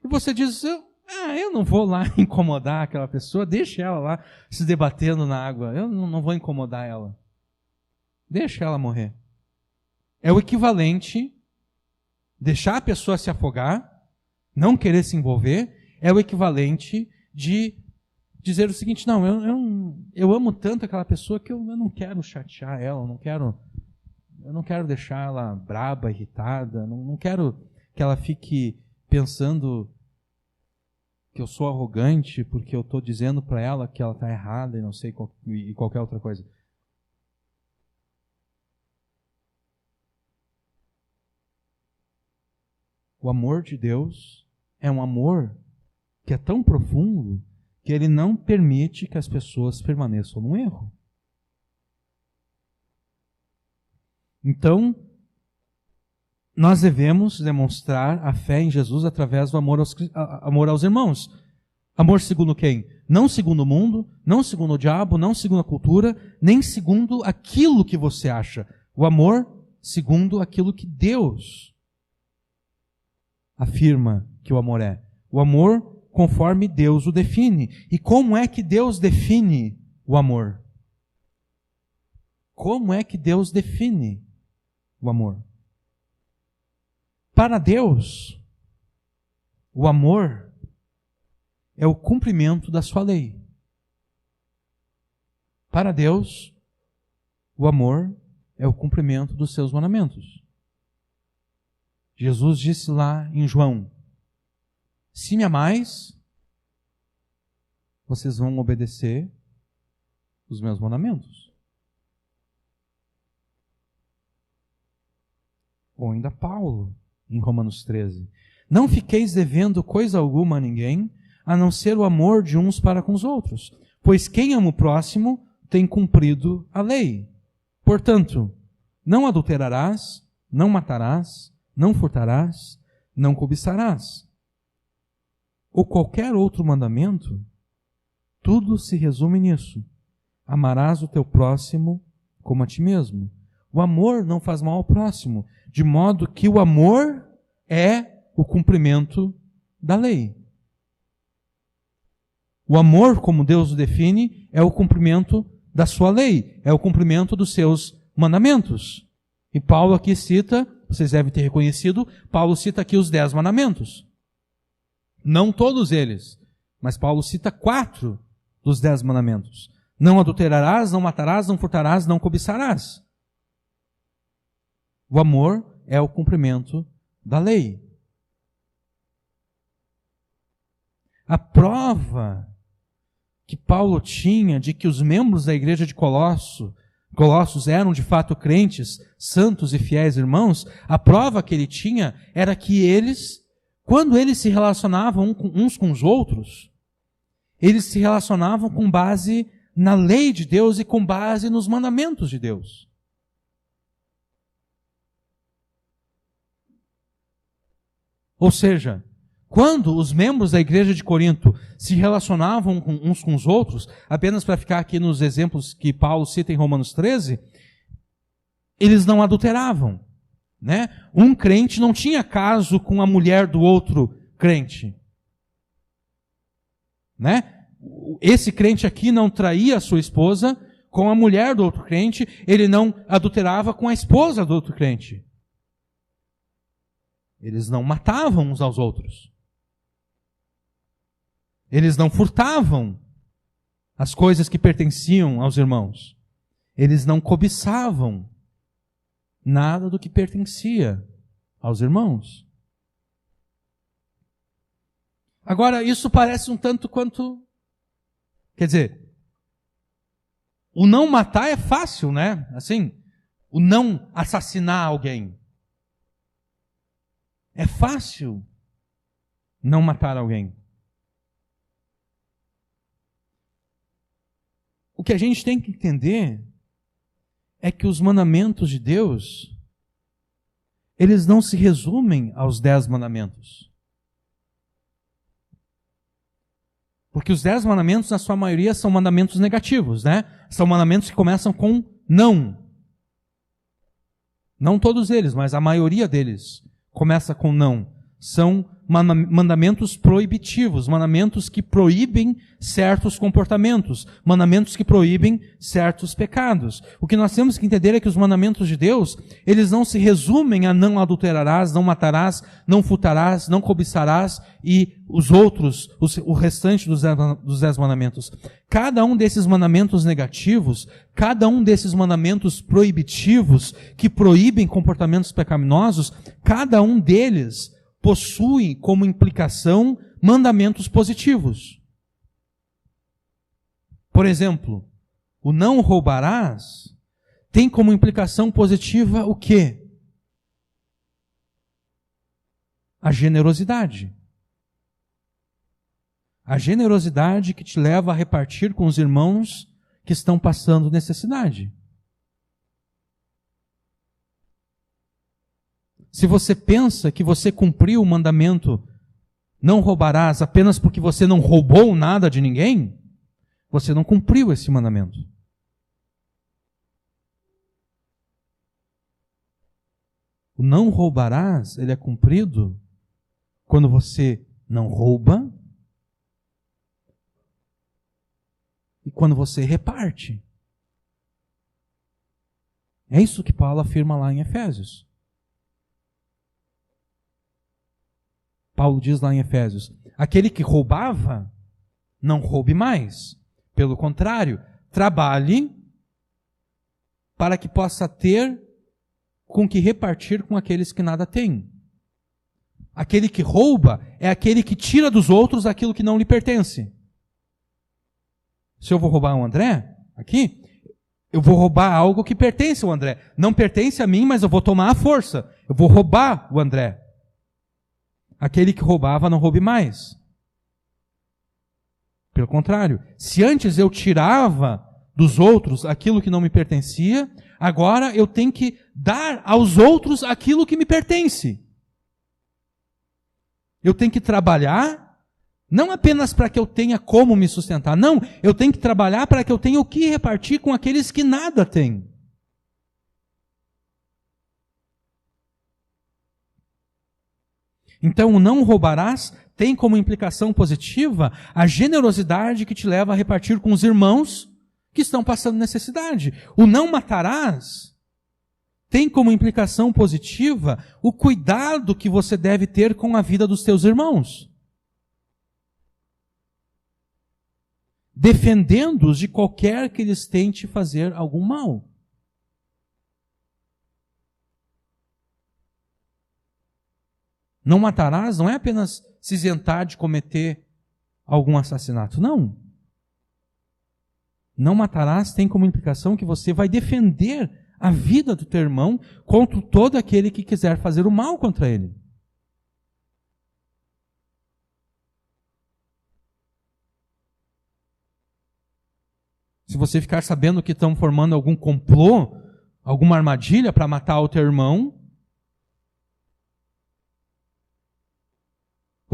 e você diz, eu não vou lá incomodar aquela pessoa, deixa ela lá se debatendo na água, eu não vou incomodar ela. Deixa ela morrer. É o equivalente, deixar a pessoa se afogar, não querer se envolver, é o equivalente de dizer o seguinte, eu amo tanto aquela pessoa que eu não quero chatear ela, eu não quero deixar ela braba, irritada, não quero que ela fique pensando que eu sou arrogante porque eu estou dizendo para ela que ela está errada e não sei e qualquer outra coisa. O amor de Deus é um amor que é tão profundo que ele não permite que as pessoas permaneçam no erro. Então, nós devemos demonstrar a fé em Jesus através do amor aos irmãos. Amor segundo quem? Não segundo o mundo, não segundo o diabo, não segundo a cultura, nem segundo aquilo que você acha. O amor segundo aquilo que Deus afirma que o amor é. O amor conforme Deus o define. E como é que Deus define o amor? Como é que Deus define o amor? Para Deus, o amor é o cumprimento da sua lei. Para Deus, o amor é o cumprimento dos seus mandamentos. Jesus disse lá em João: se me amais, vocês vão obedecer os meus mandamentos. Ou ainda Paulo, em Romanos 13: não fiqueis devendo coisa alguma a ninguém, a não ser o amor de uns para com os outros, pois quem ama o próximo tem cumprido a lei. Portanto, não adulterarás, não matarás, não furtarás, não cobiçarás. Ou qualquer outro mandamento, tudo se resume nisso: amarás o teu próximo como a ti mesmo. O amor não faz mal ao próximo, de modo que o amor é o cumprimento da lei. O amor, como Deus o define, é o cumprimento da sua lei, é o cumprimento dos seus mandamentos. E Paulo aqui cita, vocês devem ter reconhecido, Paulo cita aqui os 10 mandamentos. Não todos eles, mas Paulo cita 4 dos 10 mandamentos. Não adulterarás, não matarás, não furtarás, não cobiçarás. O amor é o cumprimento da lei. A prova que Paulo tinha de que os membros da igreja de Colossos eram de fato crentes, santos e fiéis irmãos, a prova que ele tinha era que eles, quando eles se relacionavam uns com os outros, eles se relacionavam com base na lei de Deus e com base nos mandamentos de Deus. Ou seja, quando os membros da igreja de Corinto se relacionavam uns com os outros, apenas para ficar aqui nos exemplos que Paulo cita em Romanos 13, eles não adulteravam, né? Um crente não tinha caso com a mulher do outro crente, né? Esse crente aqui não traía a sua esposa com a mulher do outro crente, ele não adulterava com a esposa do outro crente. Eles não matavam uns aos outros. Eles não furtavam as coisas que pertenciam aos irmãos. Eles não cobiçavam nada do que pertencia aos irmãos. Agora, isso parece um tanto quanto... Quer dizer, o não matar é fácil, né? Assim, o não assassinar alguém. É fácil não matar alguém. O que a gente tem que entender é que os mandamentos de Deus, eles não se resumem aos 10 mandamentos. Porque os 10 mandamentos, na sua maioria, são mandamentos negativos, né? São mandamentos que começam com não. Não todos eles, mas a maioria deles começa com não. São mandamentos proibitivos, mandamentos que proíbem certos comportamentos, mandamentos que proíbem certos pecados. O que nós temos que entender é que os mandamentos de Deus, eles não se resumem a não adulterarás, não matarás, não furtarás, não cobiçarás e os outros, o restante dos 10 mandamentos. Cada um desses mandamentos negativos, cada um desses mandamentos proibitivos que proíbem comportamentos pecaminosos, cada um deles possui como implicação mandamentos positivos. Por exemplo, o não roubarás tem como implicação positiva o quê? A generosidade. A generosidade que te leva a repartir com os irmãos que estão passando necessidade. Se você pensa que você cumpriu o mandamento não roubarás apenas porque você não roubou nada de ninguém, você não cumpriu esse mandamento. O não roubarás, ele é cumprido quando você não rouba e quando você reparte. É isso que Paulo afirma lá em Efésios. Paulo diz lá em Efésios: aquele que roubava, não roube mais. Pelo contrário, trabalhe para que possa ter com que repartir com aqueles que nada têm. Aquele que rouba é aquele que tira dos outros aquilo que não lhe pertence. Se eu vou roubar o André, aqui, eu vou roubar algo que pertence ao André. Não pertence a mim, mas eu vou tomar a força. Eu vou roubar o André. Aquele que roubava, não roube mais. Pelo contrário, se antes eu tirava dos outros aquilo que não me pertencia, agora eu tenho que dar aos outros aquilo que me pertence. Eu tenho que trabalhar, não apenas para que eu tenha como me sustentar, não, eu tenho que trabalhar para que eu tenha o que repartir com aqueles que nada têm. Então, o não roubarás tem como implicação positiva a generosidade que te leva a repartir com os irmãos que estão passando necessidade. O não matarás tem como implicação positiva o cuidado que você deve ter com a vida dos teus irmãos, defendendo-os de qualquer que eles tente fazer algum mal. Não matarás não é apenas se isentar de cometer algum assassinato, não. Não matarás tem como implicação que você vai defender a vida do teu irmão contra todo aquele que quiser fazer o mal contra ele. Se você ficar sabendo que estão formando algum complô, alguma armadilha para matar o teu irmão,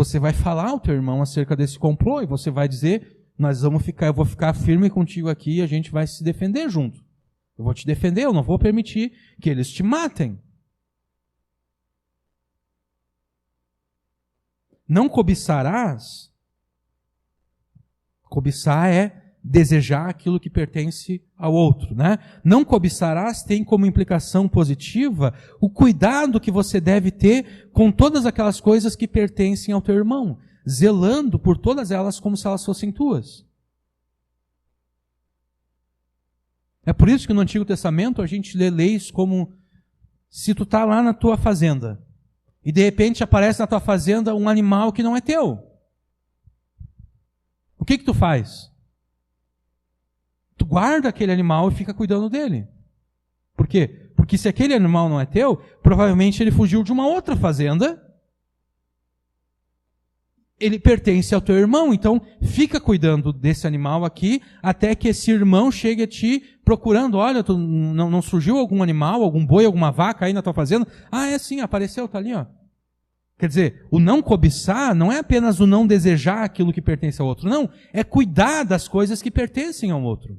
você vai falar ao teu irmão acerca desse complô e você vai dizer: eu vou ficar firme contigo aqui e a gente vai se defender junto. Eu vou te defender, eu não vou permitir que eles te matem. Não cobiçarás. Cobiçar é desejar aquilo que pertence ao outro, né? Não cobiçarás tem como implicação positiva o cuidado que você deve ter com todas aquelas coisas que pertencem ao teu irmão, zelando por todas elas como se elas fossem tuas. É por isso que no Antigo Testamento a gente lê leis como: se tu está lá na tua fazenda e de repente aparece na tua fazenda um animal que não é teu, o que tu faz? Tu guarda aquele animal e fica cuidando dele. Por quê? Porque se aquele animal não é teu, provavelmente ele fugiu de uma outra fazenda, ele pertence ao teu irmão, então fica cuidando desse animal aqui, até que esse irmão chegue a ti procurando: olha, não surgiu algum animal, algum boi, alguma vaca aí na tua fazenda? Ah, é sim, apareceu, está ali, ó. Quer dizer, o não cobiçar não é apenas o não desejar aquilo que pertence ao outro, não, é cuidar das coisas que pertencem ao outro.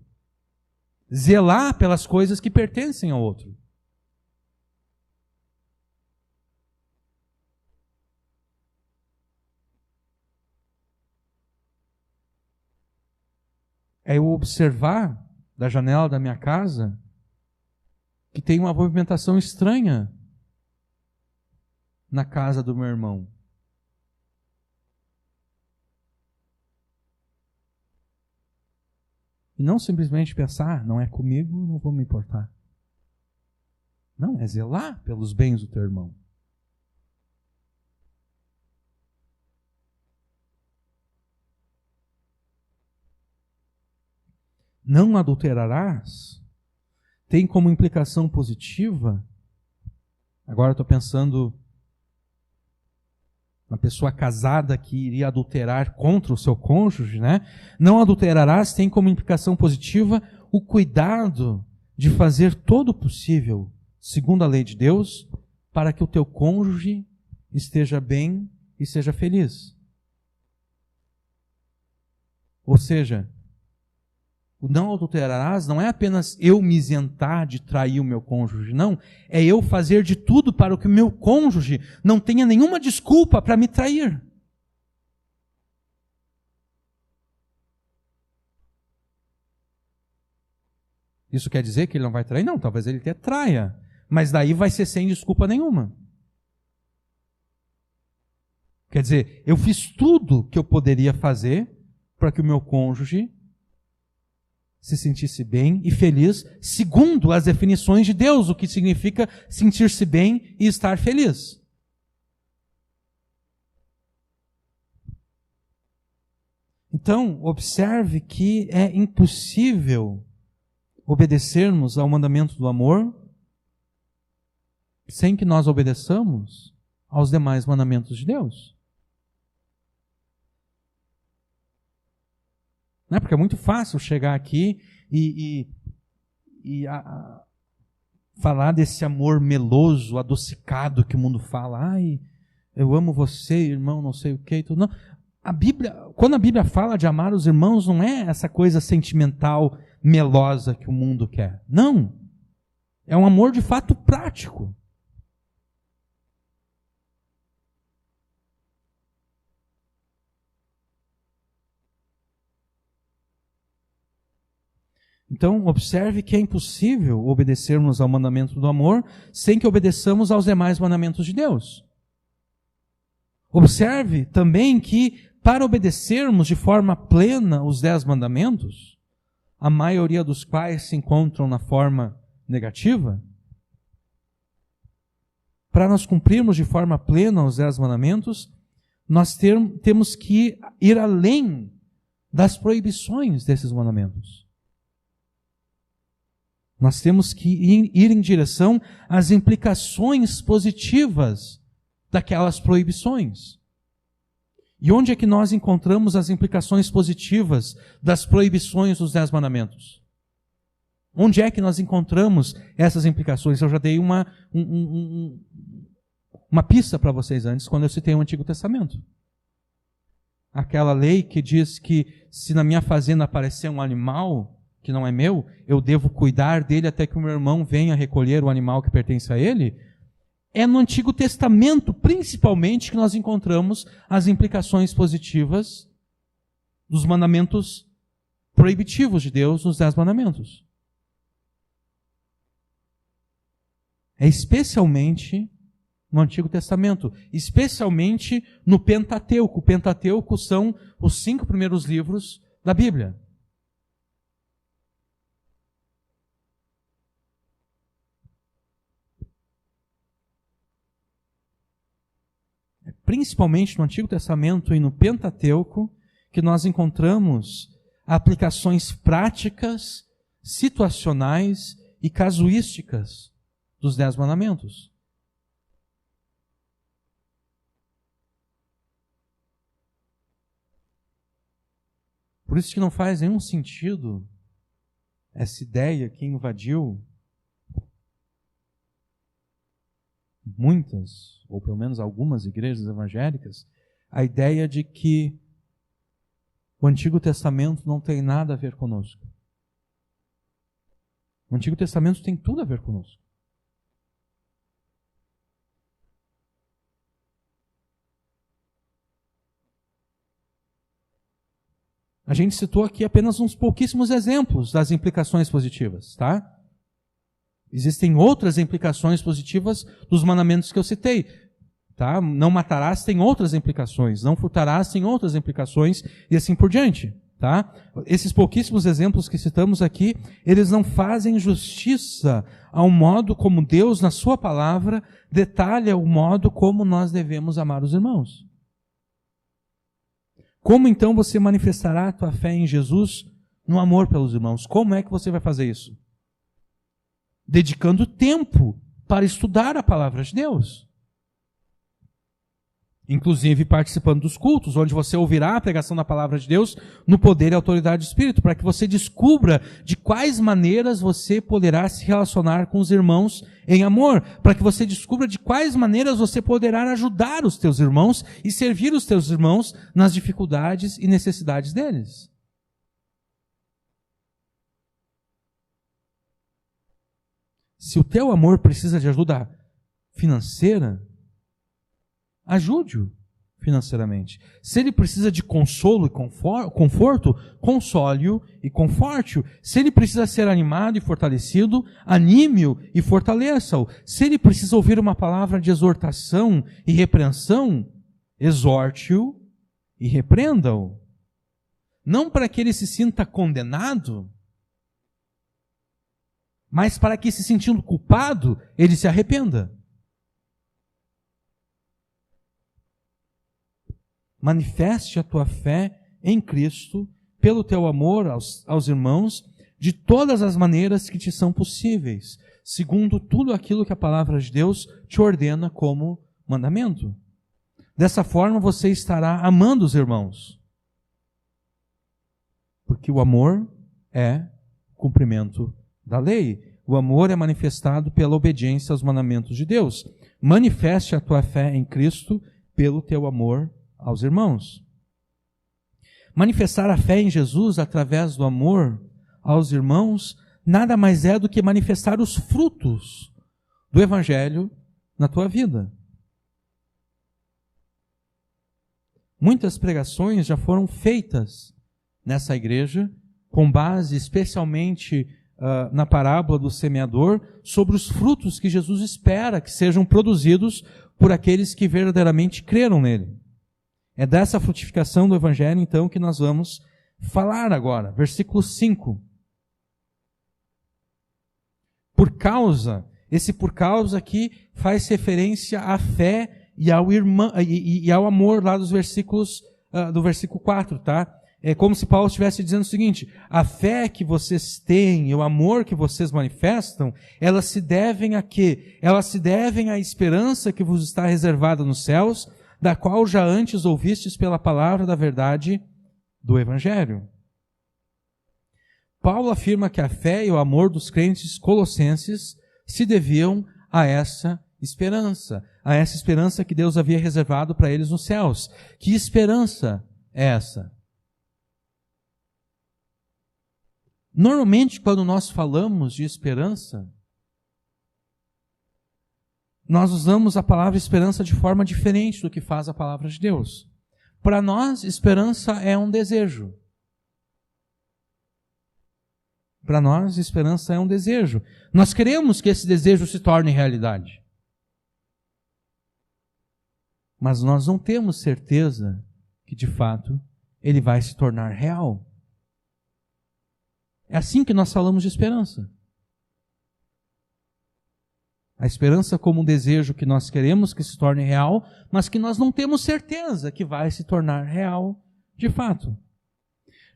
Zelar pelas coisas que pertencem ao outro. É eu observar da janela da minha casa que tem uma movimentação estranha na casa do meu irmão. E não simplesmente pensar: não é comigo, não vou me importar. Não, é zelar pelos bens do teu irmão. Não adulterarás tem como implicação positiva. Agora estou pensando na pessoa casada que iria adulterar contra o seu cônjuge, né? Não adulterarás tem como implicação positiva o cuidado de fazer todo o possível, segundo a lei de Deus, para que o teu cônjuge esteja bem e seja feliz. Ou seja, o não adulterarás não é apenas eu me isentar de trair o meu cônjuge, não. É eu fazer de tudo para que o meu cônjuge não tenha nenhuma desculpa para me trair. Isso quer dizer que ele não vai trair? Não, talvez ele até traia. Mas daí vai ser sem desculpa nenhuma. Quer dizer, eu fiz tudo que eu poderia fazer para que o meu cônjuge se sentisse bem e feliz, segundo as definições de Deus, o que significa sentir-se bem e estar feliz. Então, observe que é impossível obedecermos ao mandamento do amor sem que nós obedeçamos aos demais mandamentos de Deus. Não é? Porque é muito fácil chegar aqui e falar desse amor meloso, adocicado que o mundo fala. Ai, eu amo você, irmão, não sei o que. Não. Quando a Bíblia fala de amar os irmãos, não é essa coisa sentimental, melosa que o mundo quer. Não. É um amor de fato prático. Então, observe que é impossível obedecermos ao mandamento do amor sem que obedeçamos aos demais mandamentos de Deus. Observe também que, para obedecermos de forma plena os 10 mandamentos, a maioria dos quais se encontram na forma negativa, para nós cumprirmos de forma plena os 10 mandamentos, nós temos que ir além das proibições desses mandamentos. Nós temos que ir em direção às implicações positivas daquelas proibições. E onde é que nós encontramos as implicações positivas das proibições dos 10 mandamentos? Onde é que nós encontramos essas implicações? Eu já dei uma pista para vocês antes, quando eu citei o Antigo Testamento. Aquela lei que diz que se na minha fazenda aparecer um animal que não é meu, eu devo cuidar dele até que o meu irmão venha recolher o animal que pertence a ele. É no Antigo Testamento, principalmente, que nós encontramos as implicações positivas dos mandamentos proibitivos de Deus nos 10 mandamentos. É especialmente no Antigo Testamento, especialmente no Pentateuco. O Pentateuco são os 5 primeiros livros da Bíblia. Principalmente no Antigo Testamento e no Pentateuco, que nós encontramos aplicações práticas, situacionais e casuísticas dos 10 mandamentos. Por isso que não faz nenhum sentido essa ideia que invadiu muitas, ou pelo menos algumas igrejas evangélicas, a ideia de que o Antigo Testamento não tem nada a ver conosco. O Antigo Testamento tem tudo a ver conosco. A gente citou aqui apenas uns pouquíssimos exemplos das implicações positivas, tá? Existem outras implicações positivas dos mandamentos que eu citei. Tá? Não matarás tem outras implicações. Não furtarás tem outras implicações. E assim por diante. Tá? Esses pouquíssimos exemplos que citamos aqui, eles não fazem justiça ao modo como Deus, na sua palavra, detalha o modo como nós devemos amar os irmãos. Como então você manifestará a tua fé em Jesus no amor pelos irmãos? Como é que você vai fazer isso? Dedicando tempo para estudar a palavra de Deus. inclusive participando dos cultos, onde você ouvirá a pregação da palavra de Deus no poder e autoridade do Espírito, para que você descubra de quais maneiras você poderá se relacionar com os irmãos em amor, para que você descubra de quais maneiras você poderá ajudar os teus irmãos e servir os teus irmãos nas dificuldades e necessidades deles. Se o teu amor precisa de ajuda financeira, ajude-o financeiramente. Se ele precisa de consolo e conforto, console-o e conforte-o. Se ele precisa ser animado e fortalecido, anime-o e fortaleça-o. Se ele precisa ouvir uma palavra de exortação e repreensão, exorte-o e repreenda-o. Não para que ele se sinta condenado, mas para que, se sentindo culpado, ele se arrependa. Manifeste a tua fé em Cristo pelo teu amor aos irmãos de todas as maneiras que te são possíveis, segundo tudo aquilo que a palavra de Deus te ordena como mandamento. Dessa forma você estará amando os irmãos, porque o amor é cumprimento da lei. O amor é manifestado pela obediência aos mandamentos de Deus. Manifeste a tua fé em Cristo pelo teu amor aos irmãos. Manifestar a fé em Jesus através do amor aos irmãos nada mais é do que manifestar os frutos do Evangelho na tua vida. Muitas pregações já foram feitas nessa igreja, com base especialmente na parábola do semeador, sobre os frutos que Jesus espera que sejam produzidos por aqueles que verdadeiramente creram nele. É dessa frutificação do Evangelho, então, que nós vamos falar agora. Versículo 5. Por causa aqui faz referência à fé e ao amor lá dos versículos, do versículo 4, tá? É como se Paulo estivesse dizendo o seguinte: a fé que vocês têm e o amor que vocês manifestam, elas se devem a quê? Elas se devem à esperança que vos está reservada nos céus, da qual já antes ouvistes pela palavra da verdade do Evangelho. Paulo afirma que a fé e o amor dos crentes colossenses se deviam a essa esperança que Deus havia reservado para eles nos céus. Que esperança é essa? Normalmente, quando nós falamos de esperança, nós usamos a palavra esperança de forma diferente do que faz a palavra de Deus. Para nós, esperança é um desejo. Para nós, esperança é um desejo. Nós queremos que esse desejo se torne realidade. Mas nós não temos certeza que, de fato, ele vai se tornar real. É assim que nós falamos de esperança. A esperança como um desejo que nós queremos que se torne real, mas que nós não temos certeza que vai se tornar real de fato.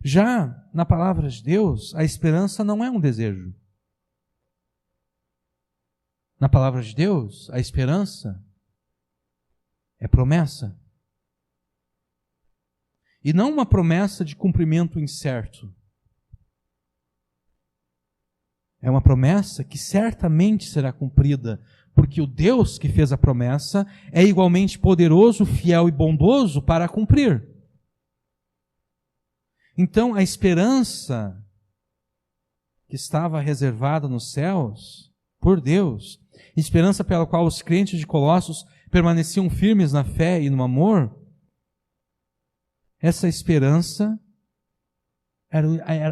Já na palavra de Deus, a esperança não é um desejo. Na palavra de Deus, a esperança é promessa. E não uma promessa de cumprimento incerto. É uma promessa que certamente será cumprida, porque o Deus que fez a promessa é igualmente poderoso, fiel e bondoso para cumprir. Então, a esperança que estava reservada nos céus por Deus, esperança pela qual os crentes de Colossos permaneciam firmes na fé e no amor, essa esperança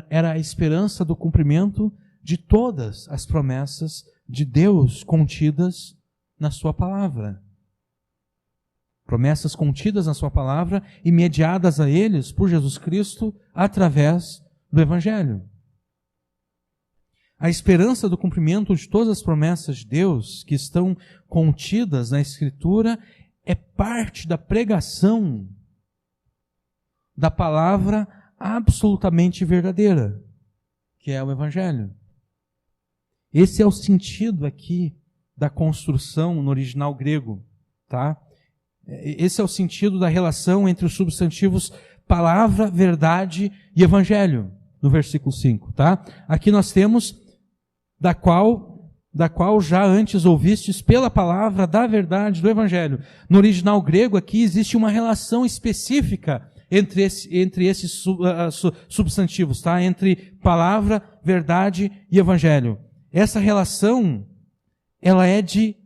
era a esperança do cumprimento de todas as promessas de Deus contidas na sua palavra. Promessas contidas na sua palavra e mediadas a eles por Jesus Cristo através do Evangelho. A esperança do cumprimento de todas as promessas de Deus que estão contidas na Escritura é parte da pregação da palavra absolutamente verdadeira, que é o Evangelho. Esse é o sentido aqui da construção no original grego, tá? Esse é o sentido da relação entre os substantivos palavra, verdade e evangelho, no versículo 5, tá? Aqui nós temos da qual já antes ouvistes pela palavra da verdade do evangelho. No original grego aqui existe uma relação específica entre esses substantivos, tá? Entre palavra, verdade e evangelho. Essa relação, ela é de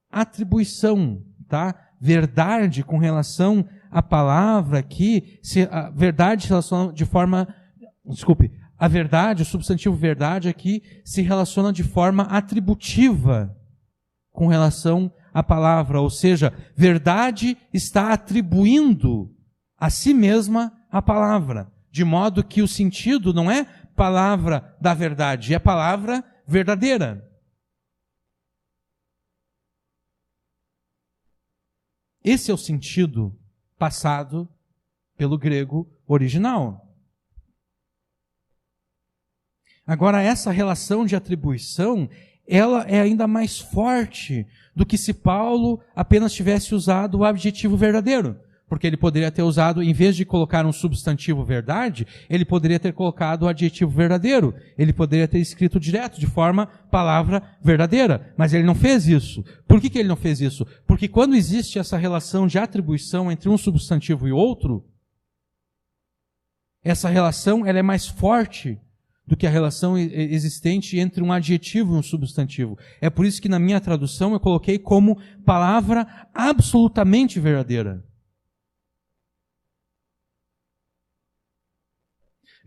atribuição, tá? Verdade com relação à palavra aqui, a verdade se relaciona de forma... a verdade, o substantivo verdade aqui se relaciona de forma atributiva com relação à palavra, ou seja, verdade está atribuindo a si mesma a palavra, de modo que o sentido não é palavra da verdade, é palavra verdadeira. Esse é o sentido passado pelo grego original. Agora, essa relação de atribuição, ela é ainda mais forte do que se Paulo apenas tivesse usado o adjetivo verdadeiro. Porque ele poderia ter usado, em vez de colocar um substantivo verdade, ele poderia ter colocado o adjetivo verdadeiro. Ele poderia ter escrito direto, de forma palavra verdadeira. Mas ele não fez isso. Por que ele não fez isso? Porque quando existe essa relação de atribuição entre um substantivo e outro, essa relação ela é mais forte do que a relação existente entre um adjetivo e um substantivo. É por isso que na minha tradução eu coloquei como palavra absolutamente verdadeira.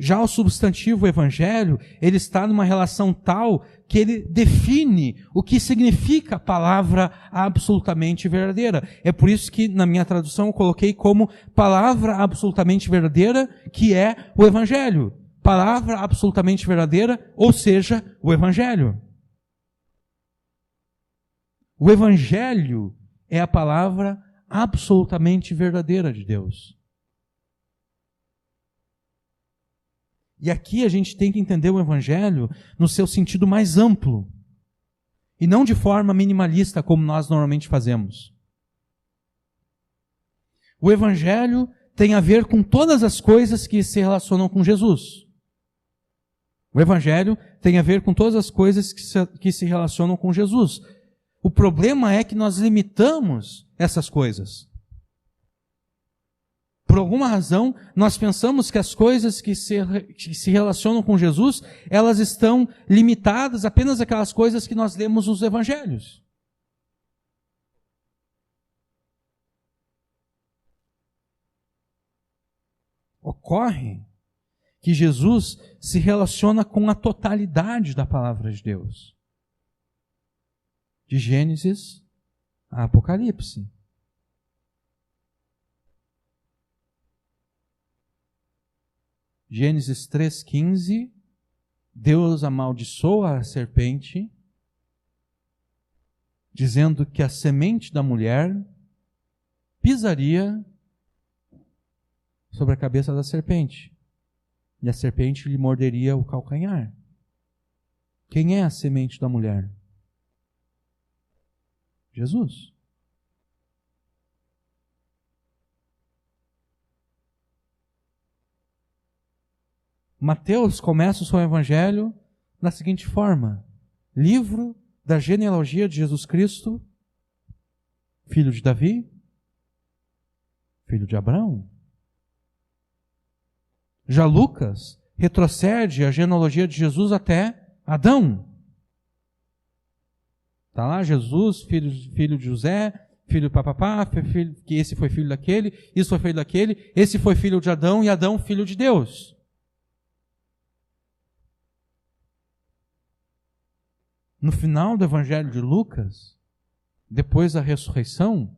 Já o substantivo evangelho, ele está numa relação tal que ele define o que significa a palavra absolutamente verdadeira. É por isso que na minha tradução eu coloquei como palavra absolutamente verdadeira, que é o evangelho. Palavra absolutamente verdadeira, ou seja, o evangelho. O evangelho é a palavra absolutamente verdadeira de Deus. E aqui a gente tem que entender o evangelho no seu sentido mais amplo. E não de forma minimalista, como nós normalmente fazemos. O evangelho tem a ver com todas as coisas que se relacionam com Jesus. O evangelho tem a ver com todas as coisas que se relacionam com Jesus. O problema é que nós limitamos essas coisas. Por alguma razão, nós pensamos que as coisas que se relacionam com Jesus, elas estão limitadas apenas àquelas coisas que nós lemos nos evangelhos. Ocorre que Jesus se relaciona com a totalidade da palavra de Deus. De Gênesis a Apocalipse. Gênesis 3,15, Deus amaldiçoa a serpente, dizendo que a semente da mulher pisaria sobre a cabeça da serpente, e a serpente lhe morderia o calcanhar. Quem é a semente da mulher? Jesus. Mateus começa o seu evangelho da seguinte forma: livro da genealogia de Jesus Cristo, filho de Davi, filho de Abraão. Já Lucas retrocede a genealogia de Jesus até Adão. Está lá Jesus, filho de José, filho de papapá, que esse foi filho daquele, isso foi filho daquele, esse foi filho de Adão e Adão filho de Deus. No final do evangelho de Lucas, depois da ressurreição,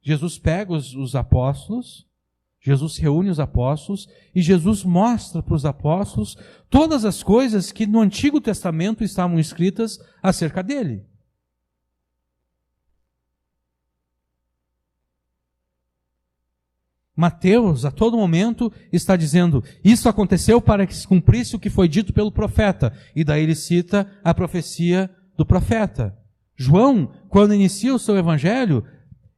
Jesus pega os apóstolos, Jesus reúne os apóstolos e Jesus mostra para os apóstolos todas as coisas que no Antigo Testamento estavam escritas acerca dele. Mateus, a todo momento, está dizendo, isso aconteceu para que se cumprisse o que foi dito pelo profeta. E daí ele cita a profecia do profeta. João, quando inicia o seu evangelho,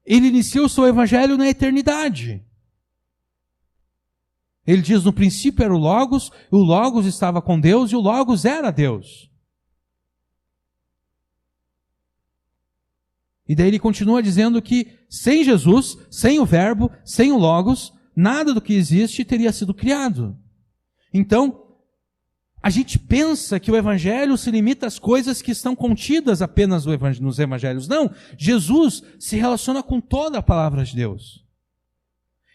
ele inicia o seu evangelho na eternidade. Ele diz, no princípio era o Logos estava com Deus e o Logos era Deus. E daí ele continua dizendo que sem Jesus, sem o Verbo, sem o Logos, nada do que existe teria sido criado. Então, a gente pensa que o Evangelho se limita às coisas que estão contidas apenas nos Evangelhos. Não, Jesus se relaciona com toda a palavra de Deus.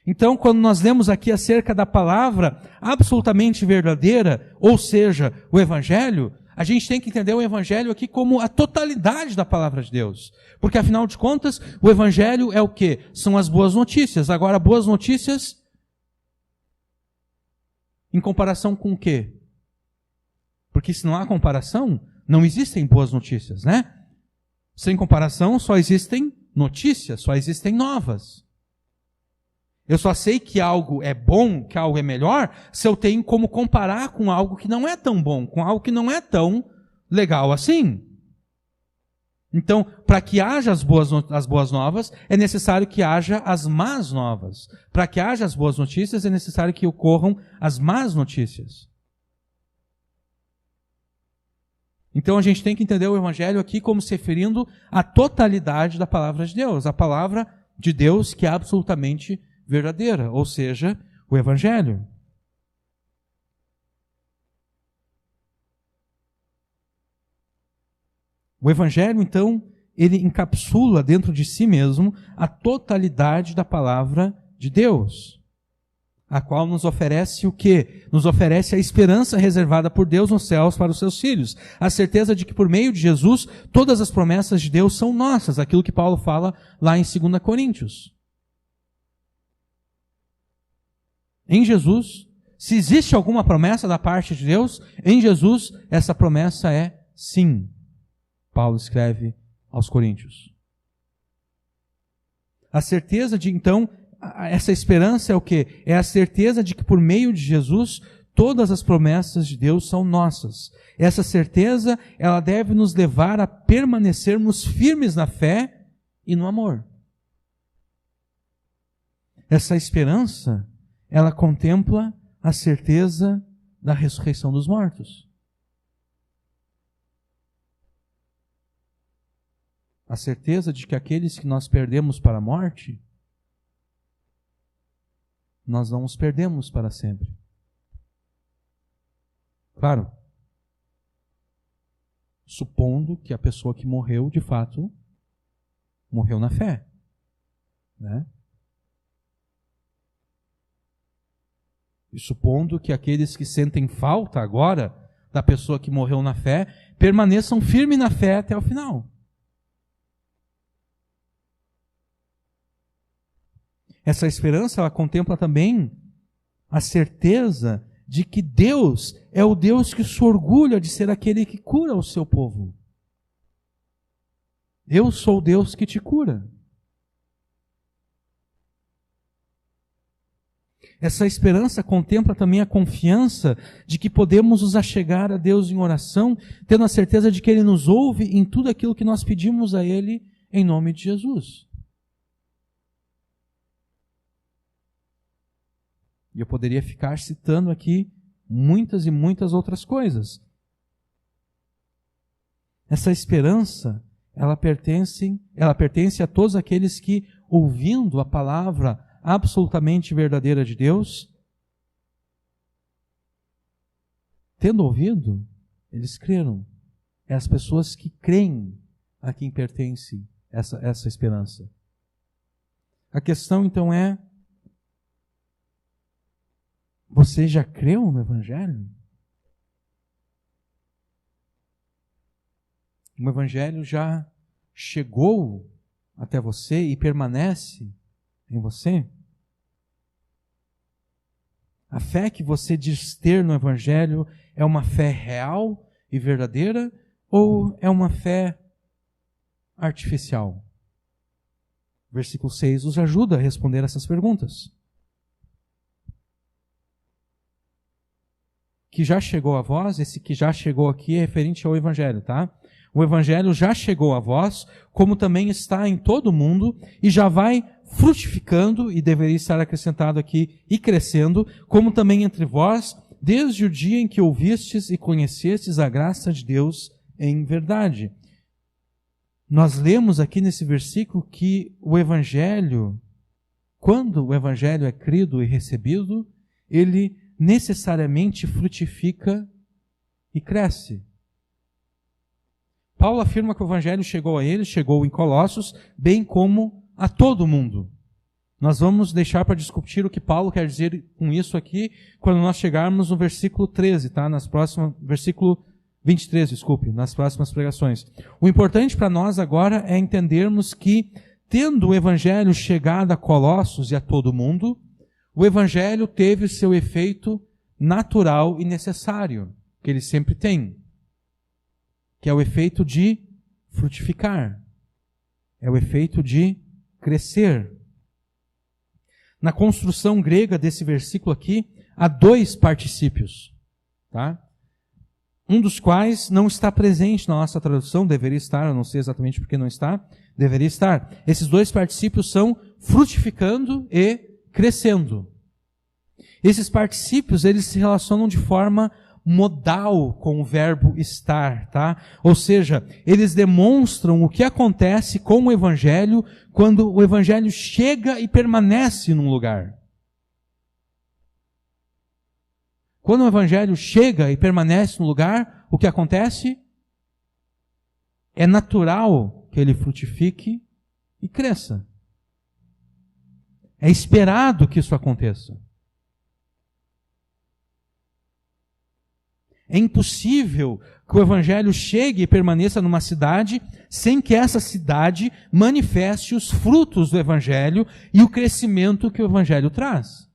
Então, quando nós lemos aqui acerca da palavra absolutamente verdadeira, ou seja, o Evangelho, a gente tem que entender o Evangelho aqui como a totalidade da palavra de Deus. Porque, afinal de contas, o Evangelho é o quê? São as boas notícias. Agora, boas notícias em comparação com o quê? Porque se não há comparação, não existem boas notícias, né? Sem comparação, só existem notícias, só existem novas. Eu só sei que algo é bom, que algo é melhor, se eu tenho como comparar com algo que não é tão bom, com algo que não é tão legal assim. Então, para que haja as boas novas, é necessário que haja as más novas. Para que haja as boas notícias, é necessário que ocorram as más notícias. Então, a gente tem que entender o Evangelho aqui como se referindo à totalidade da palavra de Deus. A palavra de Deus que é absolutamente verdadeira, ou seja, o Evangelho. O Evangelho, então, ele encapsula dentro de si mesmo a totalidade da palavra de Deus, a qual nos oferece o quê? Nos oferece a esperança reservada por Deus nos céus para os seus filhos, a certeza de que por meio de Jesus todas as promessas de Deus são nossas, aquilo que Paulo fala lá em 2 Coríntios. Em Jesus, se existe alguma promessa da parte de Deus, em Jesus essa promessa é sim. Paulo escreve aos Coríntios. A certeza de, então, essa esperança é o quê? É a certeza de que por meio de Jesus, todas as promessas de Deus são nossas. Essa certeza, ela deve nos levar a permanecermos firmes na fé e no amor. Essa esperança, ela contempla a certeza da ressurreição dos mortos. A certeza de que aqueles que nós perdemos para a morte, nós não os perdemos para sempre. Claro, supondo que a pessoa que morreu, de fato, morreu na fé, né? E supondo que aqueles que sentem falta agora da pessoa que morreu na fé, permaneçam firmes na fé até o final. Essa esperança, ela contempla também a certeza de que Deus é o Deus que se orgulha de ser aquele que cura o seu povo. Eu sou o Deus que te cura. Essa esperança contempla também a confiança de que podemos nos achegar a Deus em oração, tendo a certeza de que Ele nos ouve em tudo aquilo que nós pedimos a Ele em nome de Jesus. E eu poderia ficar citando aqui muitas e muitas outras coisas. Essa esperança, ela pertence a todos aqueles que, ouvindo a palavra absolutamente verdadeira de Deus, tendo ouvido, eles creram. É as pessoas que creem a quem pertence essa esperança. A questão então é: você já creu no Evangelho? O Evangelho já chegou até você e permanece em você? A fé que você diz ter no Evangelho é uma fé real e verdadeira ou é uma fé artificial? Versículo 6 nos ajuda a responder essas perguntas. Que já chegou a vós, esse que já chegou aqui é referente ao Evangelho, tá? O Evangelho já chegou a vós, como também está em todo o mundo, e já vai frutificando, e deveria estar acrescentado aqui, e crescendo, como também entre vós, desde o dia em que ouvistes e conhecestes a graça de Deus em verdade. Nós lemos aqui nesse versículo que o Evangelho, quando o Evangelho é crido e recebido, ele necessariamente frutifica e cresce. Paulo afirma que o Evangelho chegou a ele, chegou em Colossos, bem como a todo mundo. Nós vamos deixar para discutir o que Paulo quer dizer com isso aqui, quando nós chegarmos no versículo 13, tá? Versículo 23, desculpe, nas próximas pregações. O importante para nós agora é entendermos que, tendo o Evangelho chegado a Colossos e a todo mundo, o Evangelho teve o seu efeito natural e necessário, que ele sempre tem, que é o efeito de frutificar, é o efeito de crescer. Na construção grega desse versículo aqui, há dois particípios, tá? Um dos quais não está presente na nossa tradução, deveria estar, eu não sei exatamente por que não está, deveria estar. Esses dois particípios são frutificando e crescendo. Esses particípios, eles se relacionam de forma modal com o verbo estar, tá? Ou seja, eles demonstram o que acontece com o Evangelho quando o Evangelho chega e permanece num lugar. Quando o Evangelho chega e permanece no lugar, o que acontece? É natural que ele frutifique e cresça. É esperado que isso aconteça. É impossível que o Evangelho chegue e permaneça numa cidade sem que essa cidade manifeste os frutos do Evangelho e o crescimento que o Evangelho traz.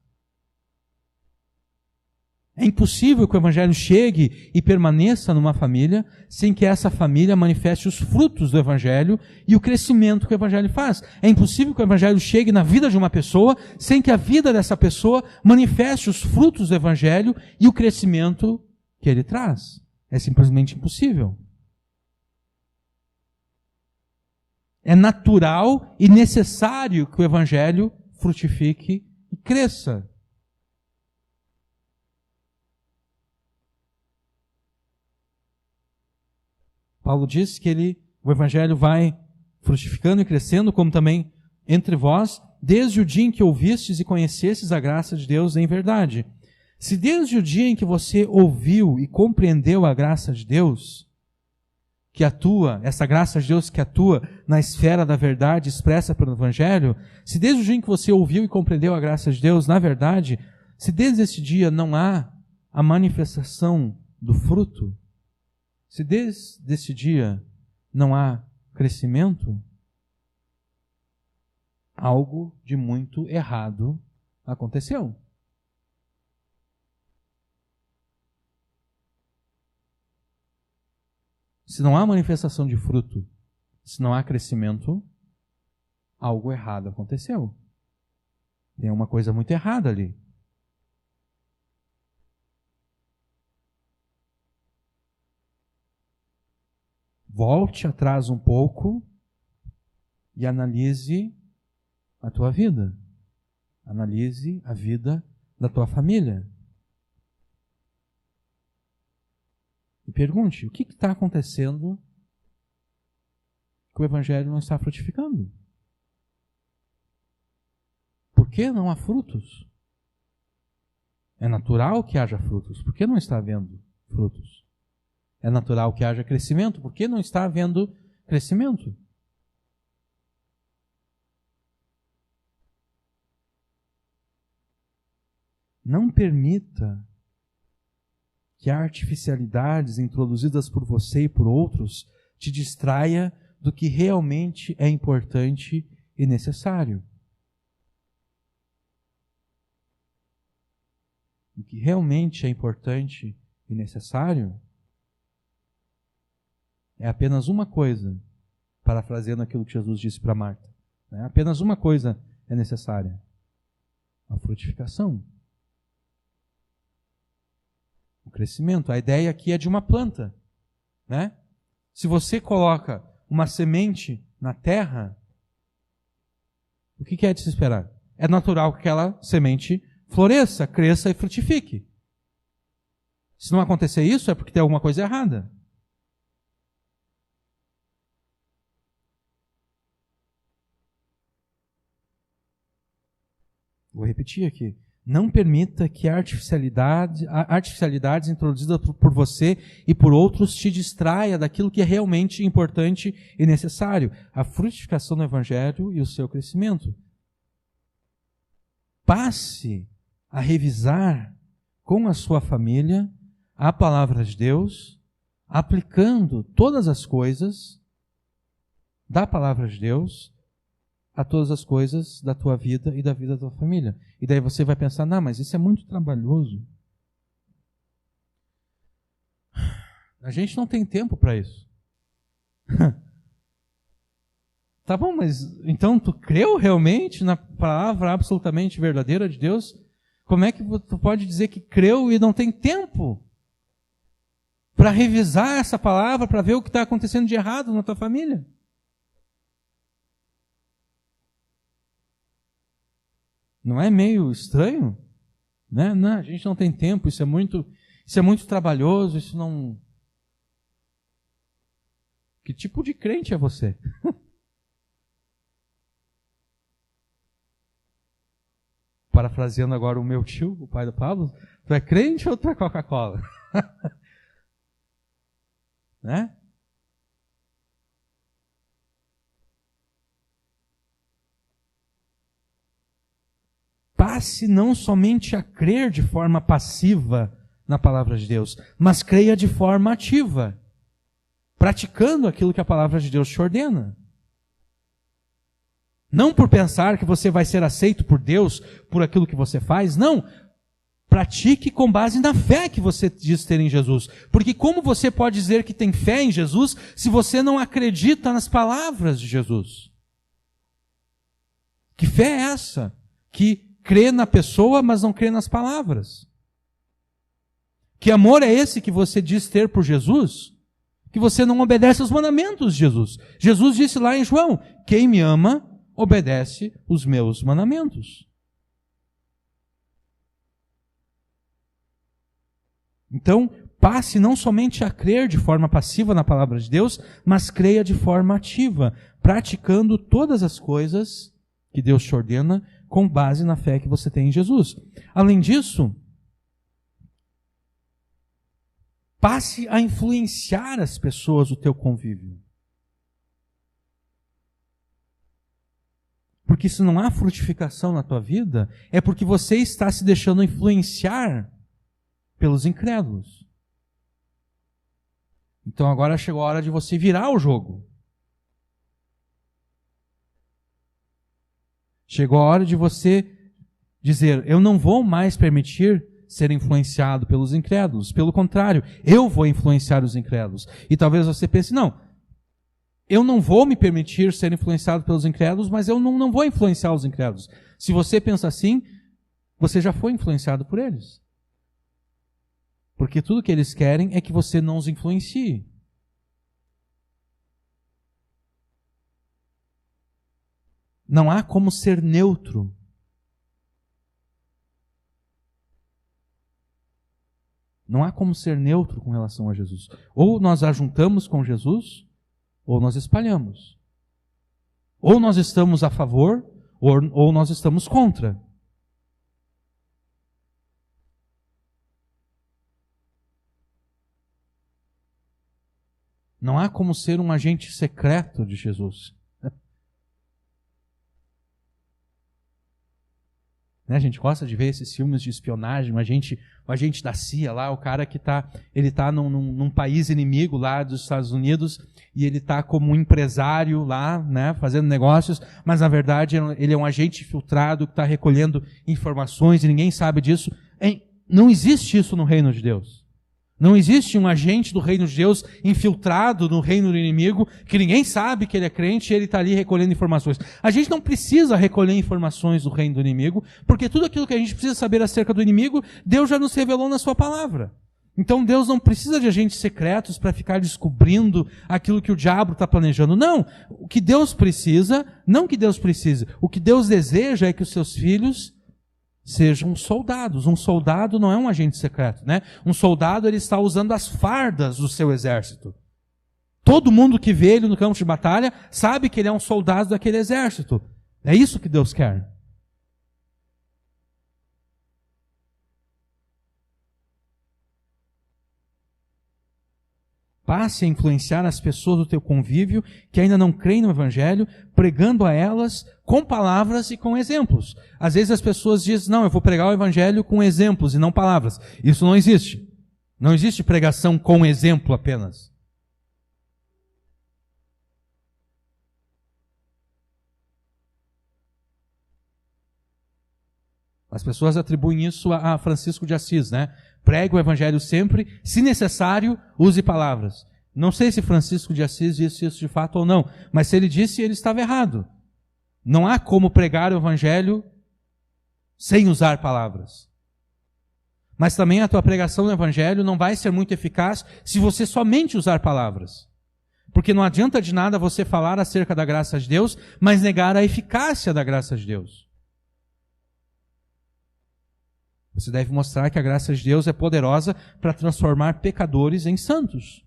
É impossível que o Evangelho chegue e permaneça numa família sem que essa família manifeste os frutos do Evangelho e o crescimento que o Evangelho faz. É impossível que o Evangelho chegue na vida de uma pessoa sem que a vida dessa pessoa manifeste os frutos do Evangelho e o crescimento que ele traz. É simplesmente impossível. É natural e necessário que o Evangelho frutifique e cresça. Paulo diz que o Evangelho vai frutificando e crescendo, como também entre vós, desde o dia em que ouvistes e conhecestes a graça de Deus em verdade. Se desde o dia em que você ouviu e compreendeu a graça de Deus, que atua, essa graça de Deus que atua na esfera da verdade expressa pelo Evangelho, se desde o dia em que você ouviu e compreendeu a graça de Deus, na verdade, se desde esse dia não há a manifestação do fruto, se desde esse dia não há crescimento, algo de muito errado aconteceu. Se não há manifestação de fruto, se não há crescimento, algo errado aconteceu. Tem uma coisa muito errada ali. Volte atrás um pouco e analise a tua vida. Analise a vida da tua família. E pergunte, o que está acontecendo que o Evangelho não está frutificando? Por que não há frutos? É natural que haja frutos. Por que não está havendo frutos? É natural que haja crescimento. Por que não está havendo crescimento? Não permita que artificialidades introduzidas por você e por outros te distraia do que realmente é importante e necessário. O que realmente é importante e necessário é apenas uma coisa, parafraseando aquilo que Jesus disse para Marta. Apenas uma coisa é necessária: a frutificação. O crescimento. A ideia aqui é de uma planta, né? Se você coloca uma semente na terra, o que é de se esperar? É natural que aquela semente floresça, cresça e frutifique. Se não acontecer isso, é porque tem alguma coisa errada. Vou repetir aqui. Não permita que artificialidades introduzidas por você e por outros te distraia daquilo que é realmente importante e necessário. A frutificação do Evangelho e o seu crescimento. Passe a revisar com a sua família a palavra de Deus, aplicando todas as coisas da palavra de Deus a todas as coisas da tua vida e da vida da tua família. E daí você vai pensar, não, mas isso é muito trabalhoso. A gente não tem tempo para isso. Tá bom, mas então tu creu realmente na palavra absolutamente verdadeira de Deus? Como é que tu pode dizer que creu e não tem tempo para revisar essa palavra, para ver o que está acontecendo de errado na tua família? Não é meio estranho? Né? Não, a gente não tem tempo, isso é muito trabalhoso, isso não... Que tipo de crente é você? Parafraseando agora o meu tio, o pai do Pablo, tu é crente ou tu é Coca-Cola? Né? Passe não somente a crer de forma passiva na palavra de Deus, mas creia de forma ativa, praticando aquilo que a palavra de Deus te ordena. Não por pensar que você vai ser aceito por Deus por aquilo que você faz, não. Pratique com base na fé que você diz ter em Jesus. Porque como você pode dizer que tem fé em Jesus se você não acredita nas palavras de Jesus? Que fé é essa? Que crê na pessoa, mas não crê nas palavras. Que amor é esse que você diz ter por Jesus? Que você não obedece aos mandamentos de Jesus. Jesus disse lá em João, quem me ama, obedece os meus mandamentos. Então, passe não somente a crer de forma passiva na palavra de Deus, mas creia de forma ativa, praticando todas as coisas que Deus te ordena, com base na fé que você tem em Jesus. Além disso, passe a influenciar as pessoas do teu convívio. Porque se não há frutificação na tua vida, é porque você está se deixando influenciar pelos incrédulos. Então agora chegou a hora de você virar o jogo. Chegou a hora de você dizer, eu não vou mais permitir ser influenciado pelos incrédulos. Pelo contrário, eu vou influenciar os incrédulos. E talvez você pense, não, eu não vou me permitir ser influenciado pelos incrédulos, mas eu não vou influenciar os incrédulos. Se você pensa assim, você já foi influenciado por eles. Porque tudo que eles querem é que você não os influencie. Não há como ser neutro. Não há como ser neutro com relação a Jesus. Ou nós ajuntamos com Jesus, ou nós espalhamos. Ou nós estamos a favor, ou nós estamos contra. Não há como ser um agente secreto de Jesus. A gente gosta de ver esses filmes de espionagem, o agente da CIA lá, o cara que ele está num país inimigo lá dos Estados Unidos e ele está como um empresário lá, né, fazendo negócios, mas na verdade ele é um agente filtrado que está recolhendo informações e ninguém sabe disso. Não existe isso no reino de Deus. Não existe um agente do reino de Deus infiltrado no reino do inimigo, que ninguém sabe que ele é crente e ele está ali recolhendo informações. A gente não precisa recolher informações do reino do inimigo, porque tudo aquilo que a gente precisa saber acerca do inimigo, Deus já nos revelou na sua palavra. Então Deus não precisa de agentes secretos para ficar descobrindo aquilo que o diabo está planejando. Não, o que Deus precisa, não que Deus precise, o que Deus deseja é que os seus filhos sejam soldados. Um soldado não é um agente secreto, né? Um soldado, ele está usando as fardas do seu exército. Todo mundo que vê ele no campo de batalha sabe que ele é um soldado daquele exército. É isso que Deus quer. Passe a influenciar as pessoas do teu convívio que ainda não creem no Evangelho, pregando a elas com palavras e com exemplos. Às vezes as pessoas dizem, não, eu vou pregar o Evangelho com exemplos e não palavras. Isso não existe. Não existe pregação com exemplo apenas. As pessoas atribuem isso a Francisco de Assis, né? Pregue o Evangelho sempre, se necessário, use palavras. Não sei se Francisco de Assis disse isso de fato ou não, mas se ele disse, ele estava errado. Não há como pregar o Evangelho sem usar palavras. Mas também a tua pregação do Evangelho não vai ser muito eficaz se você somente usar palavras. Porque não adianta de nada você falar acerca da graça de Deus, mas negar a eficácia da graça de Deus. Você deve mostrar que a graça de Deus é poderosa para transformar pecadores em santos.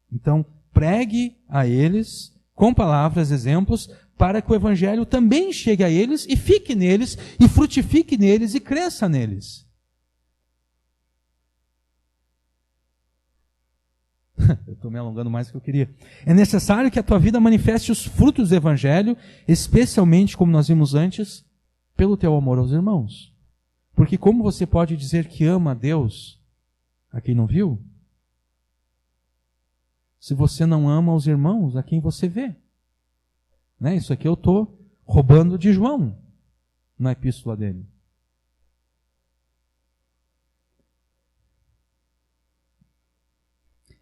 Então, pregue a eles com palavras, exemplos, para que o Evangelho também chegue a eles e fique neles, e frutifique neles e cresça neles. Eu estou me alongando mais do que eu queria. É necessário que a tua vida manifeste os frutos do Evangelho, especialmente, como nós vimos antes, pelo teu amor aos irmãos. Porque como você pode dizer que ama a Deus a quem não viu, se você não ama os irmãos a quem você vê? Né? Isso aqui eu estou roubando de João, na epístola dele.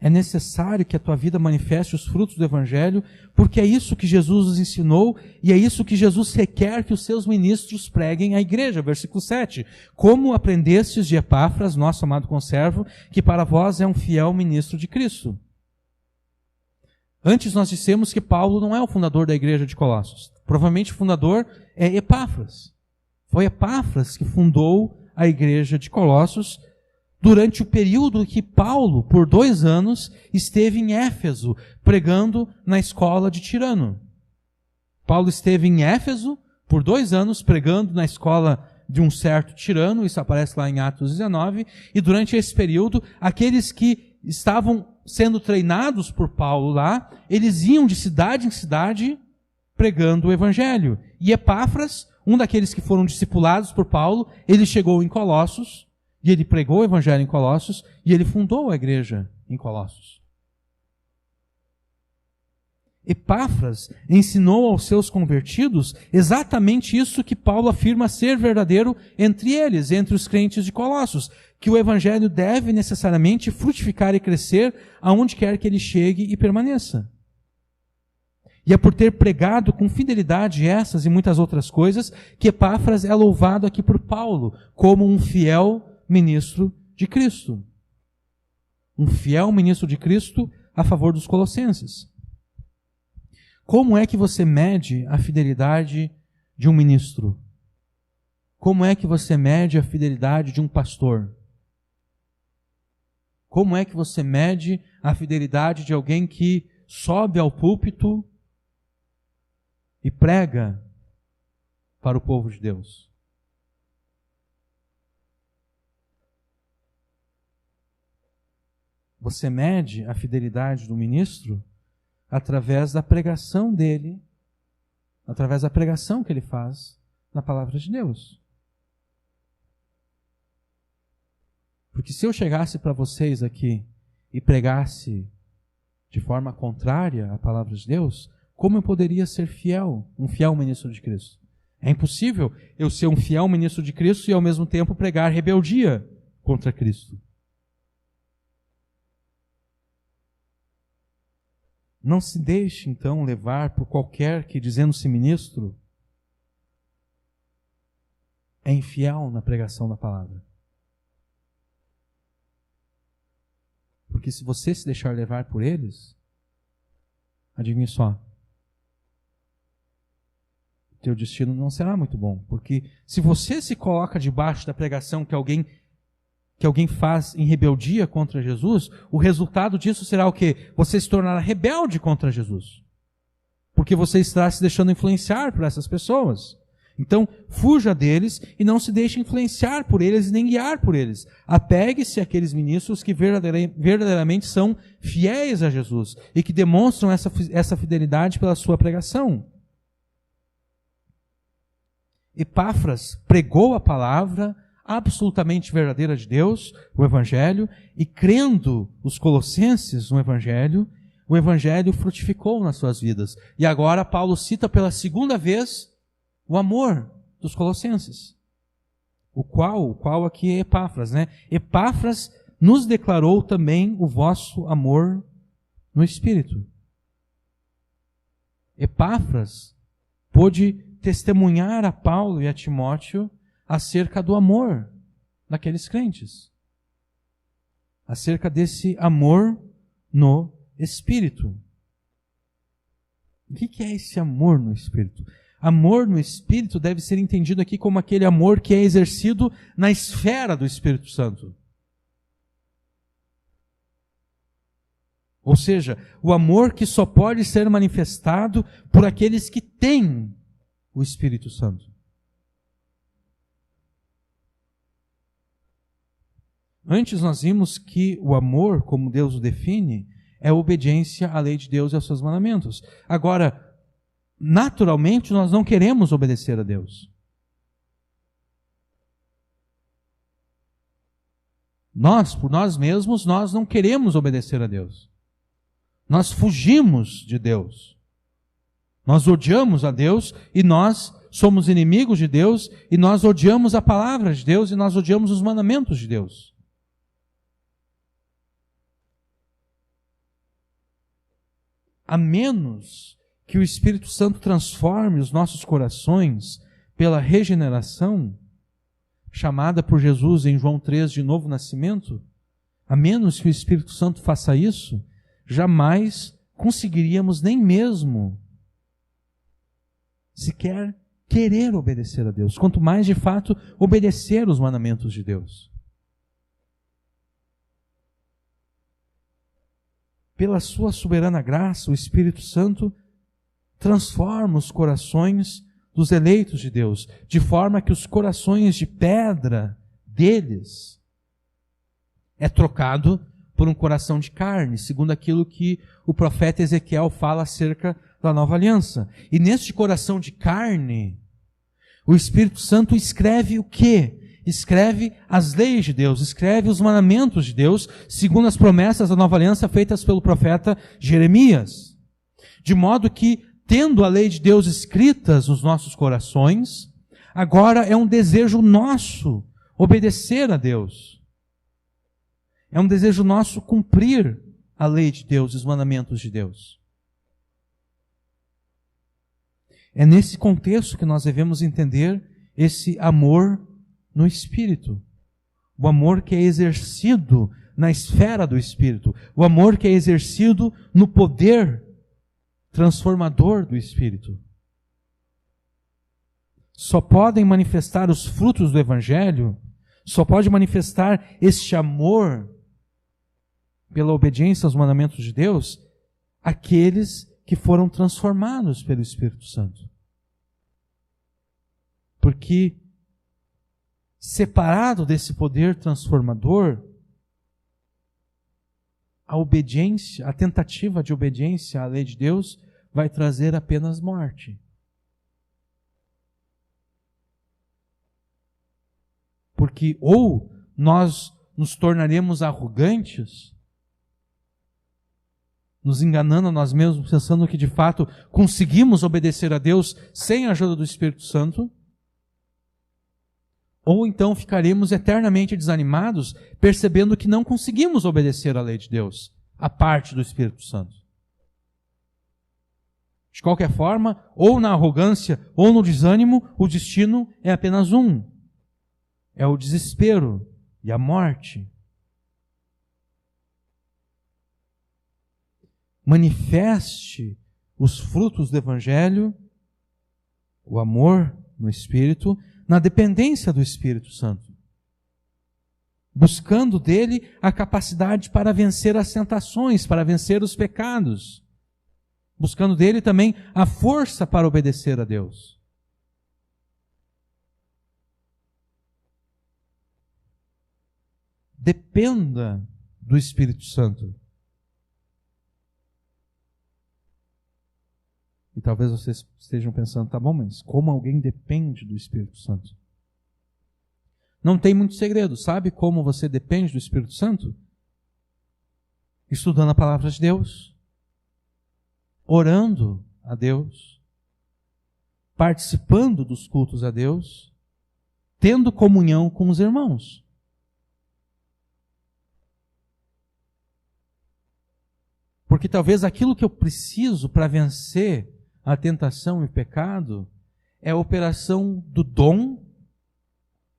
É necessário que a tua vida manifeste os frutos do Evangelho, porque é isso que Jesus nos ensinou e é isso que Jesus requer que os seus ministros preguem à igreja. Versículo 7. Como aprendestes de Epáfras, nosso amado conservo, que para vós é um fiel ministro de Cristo. Antes nós dissemos que Paulo não é o fundador da igreja de Colossos. Provavelmente o fundador é Epáfras. Foi Epáfras que fundou a igreja de Colossos durante o período que Paulo, por 2 anos, esteve em Éfeso, pregando na escola de Tirano. Paulo esteve em Éfeso por 2 anos, pregando na escola de um certo tirano, isso aparece lá em Atos 19, e durante esse período, aqueles que estavam sendo treinados por Paulo lá, eles iam de cidade em cidade pregando o Evangelho. E Epáfras, um daqueles que foram discipulados por Paulo, ele chegou em Colossos, e ele pregou o Evangelho em Colossos, e ele fundou a igreja em Colossos. Epáfras ensinou aos seus convertidos exatamente isso que Paulo afirma ser verdadeiro entre eles, entre os crentes de Colossos, que o Evangelho deve necessariamente frutificar e crescer aonde quer que ele chegue e permaneça. E é por ter pregado com fidelidade essas e muitas outras coisas que Epáfras é louvado aqui por Paulo como um fiel ministro de Cristo. Um fiel ministro de Cristo a favor dos colossenses. Como é que você mede a fidelidade de um ministro? Como é que você mede a fidelidade de um pastor? Como é que você mede a fidelidade de alguém que sobe ao púlpito e prega para o povo de Deus? Você mede a fidelidade do ministro através da pregação dele, através da pregação que ele faz na palavra de Deus. Porque se eu chegasse para vocês aqui e pregasse de forma contrária à palavra de Deus, como eu poderia ser fiel, um fiel ministro de Cristo? É impossível eu ser um fiel ministro de Cristo e ao mesmo tempo pregar rebeldia contra Cristo. Não se deixe, então, levar por qualquer que, dizendo-se ministro, é infiel na pregação da palavra. Porque se você se deixar levar por eles, adivinhe só, teu destino não será muito bom. Porque se você se coloca debaixo da pregação que alguém faz em rebeldia contra Jesus, o resultado disso será o quê? Você se tornará rebelde contra Jesus. Porque você estará se deixando influenciar por essas pessoas. Então, fuja deles e não se deixe influenciar por eles nem guiar por eles. Apegue-se àqueles ministros que verdadeiramente são fiéis a Jesus e que demonstram essa fidelidade pela sua pregação. Epáfras pregou a palavra absolutamente verdadeira de Deus, o Evangelho, e crendo os colossenses no Evangelho, o Evangelho frutificou nas suas vidas. E agora Paulo cita pela segunda vez o amor dos colossenses. O qual aqui é Epáfras, né? Epáfras nos declarou também o vosso amor no Espírito. Epáfras pôde testemunhar a Paulo e a Timóteo acerca do amor daqueles crentes. Acerca desse amor no Espírito. O que é esse amor no Espírito? Amor no Espírito deve ser entendido aqui como aquele amor que é exercido na esfera do Espírito Santo. Ou seja, o amor que só pode ser manifestado por aqueles que têm o Espírito Santo. Antes nós vimos que o amor, como Deus o define, é a obediência à lei de Deus e aos seus mandamentos. Agora, naturalmente nós não queremos obedecer a Deus. Nós, por nós mesmos, nós não queremos obedecer a Deus. Nós fugimos de Deus. Nós odiamos a Deus e nós somos inimigos de Deus e nós odiamos a palavra de Deus e nós odiamos os mandamentos de Deus. A menos que o Espírito Santo transforme os nossos corações pela regeneração, chamada por Jesus em João 3 de novo nascimento, a menos que o Espírito Santo faça isso, jamais conseguiríamos nem mesmo sequer querer obedecer a Deus, quanto mais de fato obedecer os mandamentos de Deus. Pela sua soberana graça, o Espírito Santo transforma os corações dos eleitos de Deus, de forma que os corações de pedra deles é trocado por um coração de carne, segundo aquilo que o profeta Ezequiel fala acerca da nova aliança. E neste coração de carne, o Espírito Santo escreve o quê? Escreve as leis de Deus, escreve os mandamentos de Deus, segundo as promessas da nova aliança feitas pelo profeta Jeremias. De modo que, tendo a lei de Deus escritas nos nossos corações, agora é um desejo nosso obedecer a Deus. É um desejo nosso cumprir a lei de Deus e os mandamentos de Deus. É nesse contexto que nós devemos entender esse amor no Espírito. O amor que é exercido na esfera do Espírito. O amor que é exercido no poder transformador do Espírito. Só podem manifestar os frutos do Evangelho, só pode manifestar este amor pela obediência aos mandamentos de Deus, aqueles que foram transformados pelo Espírito Santo. Porque separado desse poder transformador, a obediência, a tentativa de obediência à lei de Deus vai trazer apenas morte. Porque ou nós nos tornaremos arrogantes, nos enganando a nós mesmos, pensando que de fato conseguimos obedecer a Deus sem a ajuda do Espírito Santo, ou então ficaremos eternamente desanimados, percebendo que não conseguimos obedecer à lei de Deus, a parte do Espírito Santo. De qualquer forma, ou na arrogância ou no desânimo, o destino é apenas um: é o desespero e a morte. Manifeste os frutos do Evangelho, o amor no Espírito, na dependência do Espírito Santo, buscando dele a capacidade para vencer as tentações, para vencer os pecados, buscando dele também a força para obedecer a Deus. Dependa do Espírito Santo. E talvez vocês estejam pensando, tá bom, mas como alguém depende do Espírito Santo? Não tem muito segredo. Sabe como você depende do Espírito Santo? Estudando a palavra de Deus, orando a Deus, participando dos cultos a Deus, tendo comunhão com os irmãos. Porque talvez aquilo que eu preciso para vencer a tentação e o pecado é a operação do dom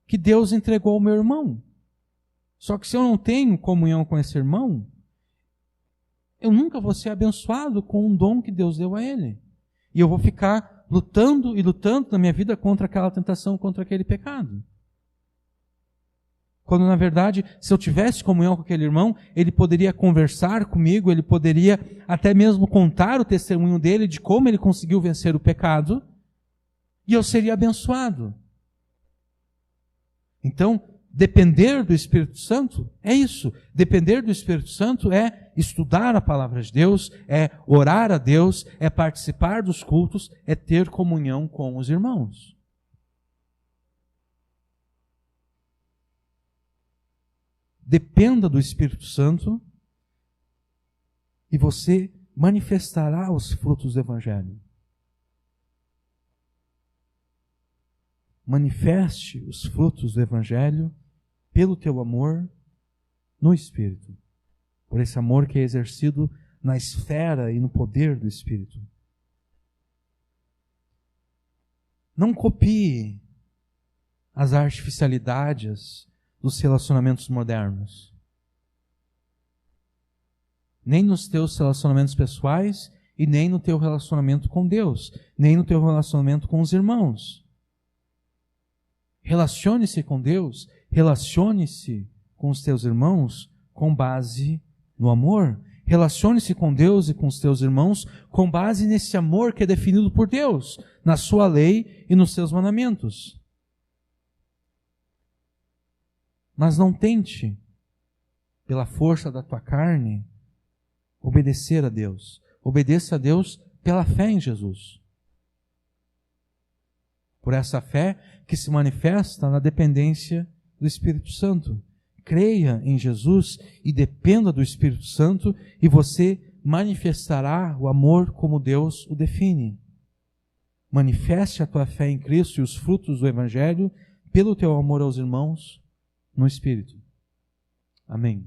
que Deus entregou ao meu irmão. Só que se eu não tenho comunhão com esse irmão, eu nunca vou ser abençoado com um dom que Deus deu a ele. E eu vou ficar lutando e lutando na minha vida contra aquela tentação, contra aquele pecado. Quando, na verdade, se eu tivesse comunhão com aquele irmão, ele poderia conversar comigo, ele poderia até mesmo contar o testemunho dele de como ele conseguiu vencer o pecado, e eu seria abençoado. Então, depender do Espírito Santo é isso. Depender do Espírito Santo é estudar a palavra de Deus, é orar a Deus, é participar dos cultos, é ter comunhão com os irmãos. Dependa do Espírito Santo e você manifestará os frutos do Evangelho. Manifeste os frutos do Evangelho pelo teu amor no Espírito. Por esse amor que é exercido na esfera e no poder do Espírito. Não copie as artificialidades dos relacionamentos modernos. Nem nos teus relacionamentos pessoais e nem no teu relacionamento com Deus, nem no teu relacionamento com os irmãos. Relacione-se com Deus, relacione-se com os teus irmãos com base no amor. Relacione-se com Deus e com os teus irmãos com base nesse amor que é definido por Deus, na sua lei e nos seus mandamentos. Mas não tente, pela força da tua carne, obedecer a Deus. Obedeça a Deus pela fé em Jesus. Por essa fé que se manifesta na dependência do Espírito Santo. Creia em Jesus e dependa do Espírito Santo e você manifestará o amor como Deus o define. Manifeste a tua fé em Cristo e os frutos do Evangelho pelo teu amor aos irmãos no Espírito. Amém.